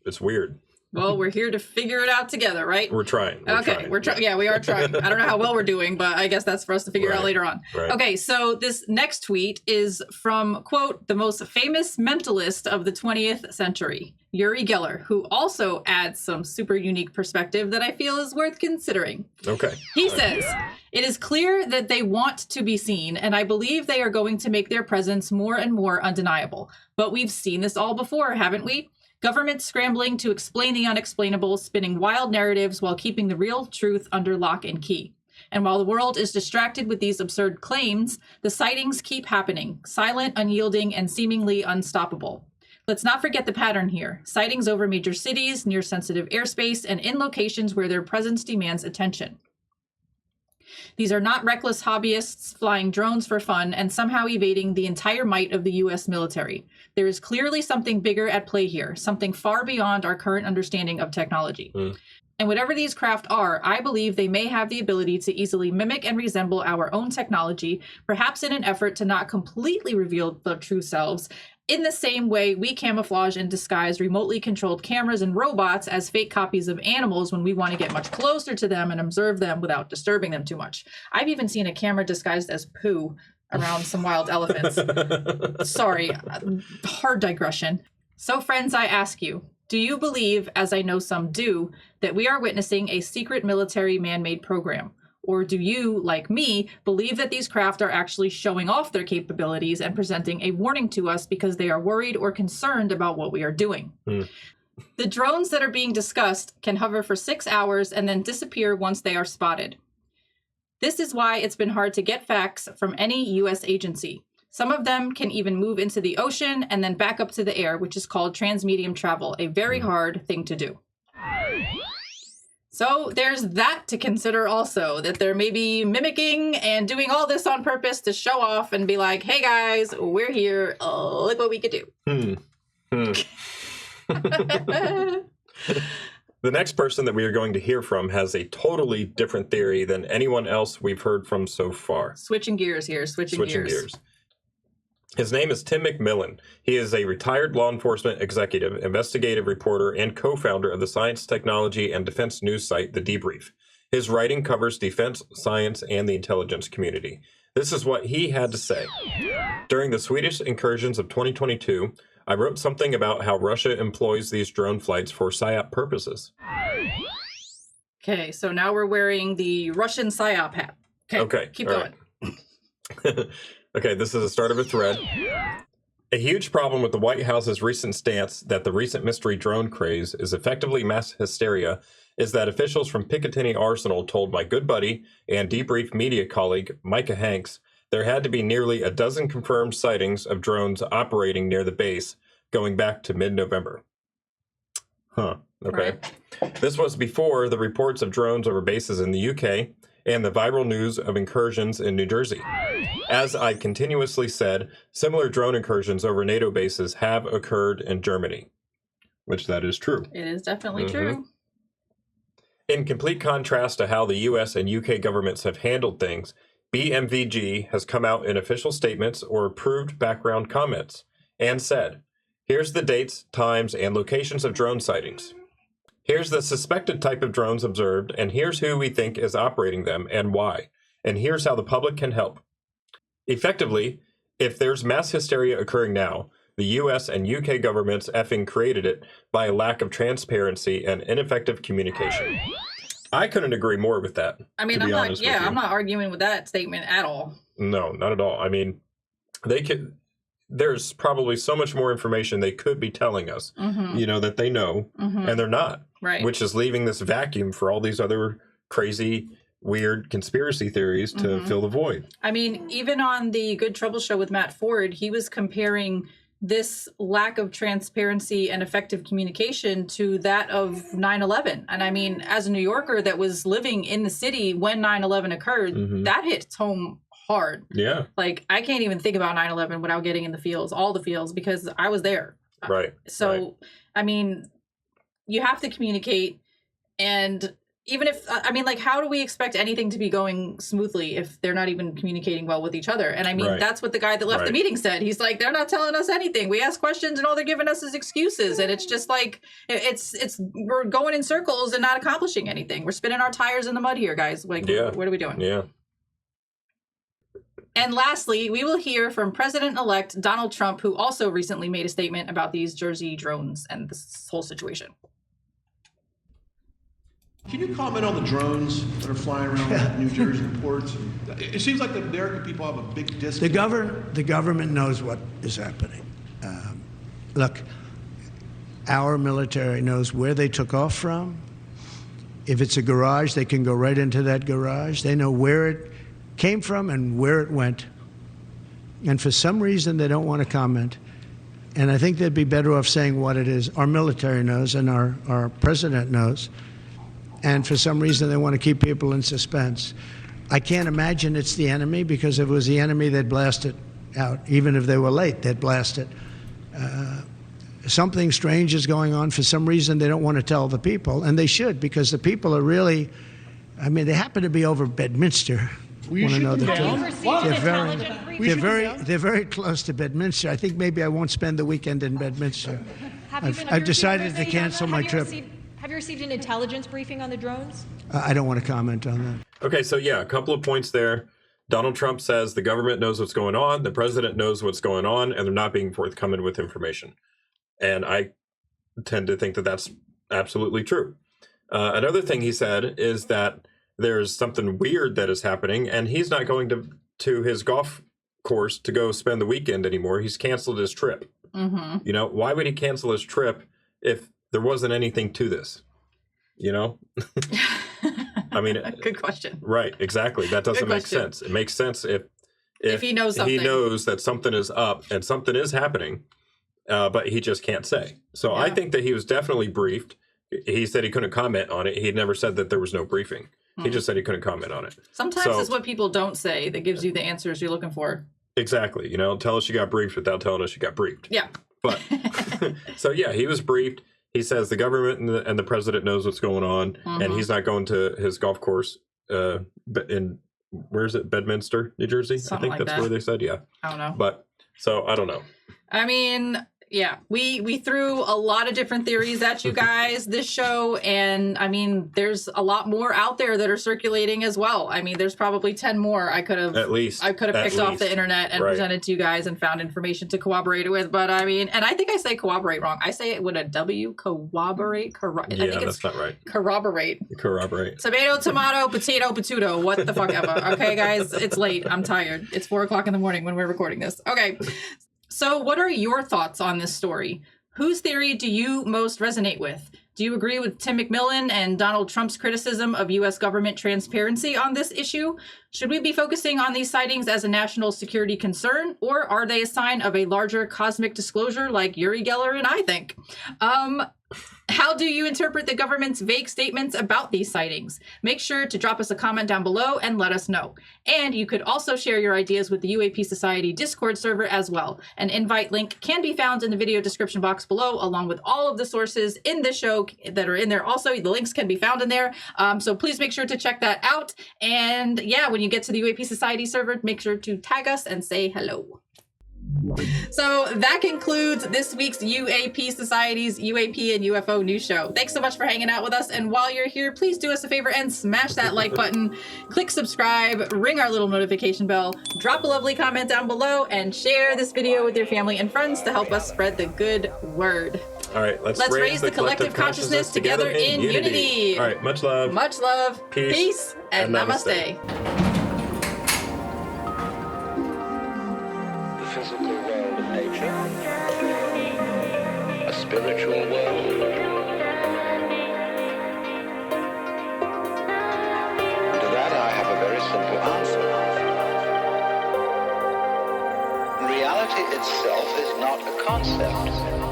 It's weird. Well, we're here to figure it out together, right? We're trying. We're trying. Yeah, we are trying. I don't know how well we're doing, but I guess that's for us to figure out later on. Right. Okay, so this next tweet is from, quote, the most famous mentalist of the 20th century, Uri Geller, who also adds some super unique perspective that I feel is worth considering. Okay. He says, it is clear that they want to be seen, and I believe they are going to make their presence more and more undeniable. But we've seen this all before, haven't we? Government scrambling to explain the unexplainable, spinning wild narratives while keeping the real truth under lock and key. And while the world is distracted with these absurd claims, the sightings keep happening, silent, unyielding, and seemingly unstoppable. Let's not forget the pattern here. Sightings over major cities, near sensitive airspace, and in locations where their presence demands attention. These are not reckless hobbyists flying drones for fun and somehow evading the entire might of the U.S. military. There is clearly something bigger at play here, something far beyond our current understanding of technology. And whatever these craft are, I believe they may have the ability to easily mimic and resemble our own technology, perhaps in an effort to not completely reveal their true selves, in the same way we camouflage and disguise remotely controlled cameras and robots as fake copies of animals when we want to get much closer to them and observe them without disturbing them too much. I've even seen a camera disguised as poo around some wild elephants. Sorry, hard digression. So friends, I ask you, do you believe, as I know some do, that we are witnessing a secret military man-made program? Or do you, like me, believe that these craft are actually showing off their capabilities and presenting a warning to us because they are worried or concerned about what we are doing? The drones that are being discussed can hover for 6 hours and then disappear once they are spotted. This is why it's been hard to get facts from any U.S. agency. Some of them can even move into the ocean and then back up to the air, which is called transmedium travel, a very hard thing to do. So there's that to consider also, that they're maybe mimicking and doing all this on purpose to show off and be like, hey guys, we're here. Oh, look what we could do. The next person that we are going to hear from has a totally different theory than anyone else we've heard from so far. Switching gears here, switching gears. His name is Tim McMillan. He is a retired law enforcement executive, investigative reporter, and co-founder of the science, technology, and defense news site, The Debrief. His writing covers defense, science, and the intelligence community. This is what he had to say. During the Swedish incursions of 2022, I wrote something about how Russia employs these drone flights for PSYOP purposes. Okay, so now we're wearing the Russian PSYOP hat. Okay, keep going. Right. Okay, this is the start of a thread. A huge problem with the White House's recent stance that the recent mystery drone craze is effectively mass hysteria is that officials from Picatinny Arsenal told my good buddy and Debrief media colleague Micah Hanks there had to be nearly a dozen confirmed sightings of drones operating near the base going back to mid-November. Okay. This was before the reports of drones over bases in the UK and the viral news of incursions in New Jersey. As I continuously said, similar drone incursions over NATO bases have occurred in Germany, which that is true. It is definitely true. In complete contrast to how the US and UK governments have handled things, BMVG has come out in official statements or approved background comments and said, here's the dates, times, and locations of drone sightings. Here's the suspected type of drones observed, and here's who we think is operating them and why. And here's how the public can help. Effectively, if there's mass hysteria occurring now, the US and UK governments effing created it by a lack of transparency and ineffective communication. I couldn't agree more with that. I mean, I'm not arguing with that statement at all. No, not at all. I mean, there's probably so much more information they could be telling us, that they know, and they're not. Right. Which is leaving this vacuum for all these other crazy, weird conspiracy theories to fill the void. I mean, even on the Good Trouble show with Matt Ford, he was comparing this lack of transparency and effective communication to that of 9/11. And I mean, as a New Yorker that was living in the city when 9/11 occurred, that hits home hard. Yeah. Like, I can't even think about 9/11 without getting in the feels, all the feels, because I was there. Right. So, I mean, you have to communicate. And even if, I mean, like, how do we expect anything to be going smoothly if they're not even communicating well with each other? And I mean, that's what the guy that left the meeting said. He's like, they're not telling us anything. We ask questions and all they're giving us is excuses. And it's just like, we're going in circles and not accomplishing anything. We're spinning our tires in the mud here, guys. Like, what are we doing? Yeah. And lastly, we will hear from President-elect Donald Trump, who also recently made a statement about these Jersey drones and this whole situation. Can you comment on the drones that are flying around New Jersey ports? It seems like the American people have a big disconnect. The government knows what is happening. Look, our military knows where they took off from. If it's a garage, they can go right into that garage. They know where it came from and where it went. And for some reason, they don't want to comment. And I think they'd be better off saying what it is. Our military knows and our president knows. And for some reason, they want to keep people in suspense. I can't imagine it's the enemy, because if it was the enemy, they'd blast it out. Even if they were late, they'd blast it. Something strange is going on. For some reason, they don't want to tell the people, and they should, because the people are really, I mean, they happen to be over Bedminster. They're very close to Bedminster. I think maybe I won't spend the weekend in Bedminster. I've decided to cancel my trip. Have you received an intelligence briefing on the drones? I don't want to comment on that. Okay, so yeah, a couple of points there. Donald Trump says the government knows what's going on, the president knows what's going on, and they're not being forthcoming with information. And I tend to think that that's absolutely true. Another thing he said is that there's something weird that is happening, and he's not going to his golf course to go spend the weekend anymore. He's canceled his trip. Why would he cancel his trip if there wasn't anything to this? I mean, good question. Right, exactly. That doesn't make sense. It makes sense if he knows something. He knows that something is up and something is happening, but he just can't say. So I think that he was definitely briefed. He said he couldn't comment on it. He never said that there was no briefing. He just said he couldn't comment on it. Sometimes it's what people don't say that gives you the answers you're looking for. Exactly. Tell us you got briefed without telling us you got briefed. Yeah. But so yeah, he was briefed. He says the government and the president knows what's going on, and he's not going to his golf course in, where is it, Bedminster, New Jersey? Something I think that's where they said, yeah. I don't know. But, so, I don't know. I mean, yeah, we threw a lot of different theories at you guys this show, and I mean, there's a lot more out there that are circulating as well. I mean, there's probably 10 more I could have picked off the internet and presented to you guys and found information to corroborate it with. But I mean, and I think I say corroborate wrong. I say it with a W, corroborate. I think that's not right. Corroborate. Corroborate. Tomato, tomato, potato, potato, what the fuck ever. Okay, guys, it's late. I'm tired. It's 4:00 in the morning when we're recording this. Okay. So what are your thoughts on this story? Whose theory do you most resonate with? Do you agree with Tim McMillan and Donald Trump's criticism of U.S. government transparency on this issue? Should we be focusing on these sightings as a national security concern, or are they a sign of a larger cosmic disclosure like Uri Geller and I think? How How do you interpret the government's vague statements about these sightings? Make sure to drop us a comment down below and let us know. And you could also share your ideas with the UAP Society Discord server as well. An invite link can be found in the video description box below, along with all of the sources in this show that are in there. Also, the links can be found in there. So please make sure to check that out. And yeah, when you get to the UAP Society server, make sure to tag us and say hello. So that concludes this week's UAP Society's UAP and UFO news show. Thanks so much for hanging out with us. And while you're here, please do us a favor and smash that like button, click subscribe, ring our little notification bell, drop a lovely comment down below, and share this video with your family and friends to help us spread the good word. All right, let's raise the collective consciousness together in unity. All right, much love. Much love. Peace and namaste. Physical world of nature, a spiritual world. To that I have a very simple answer. Reality itself is not a concept.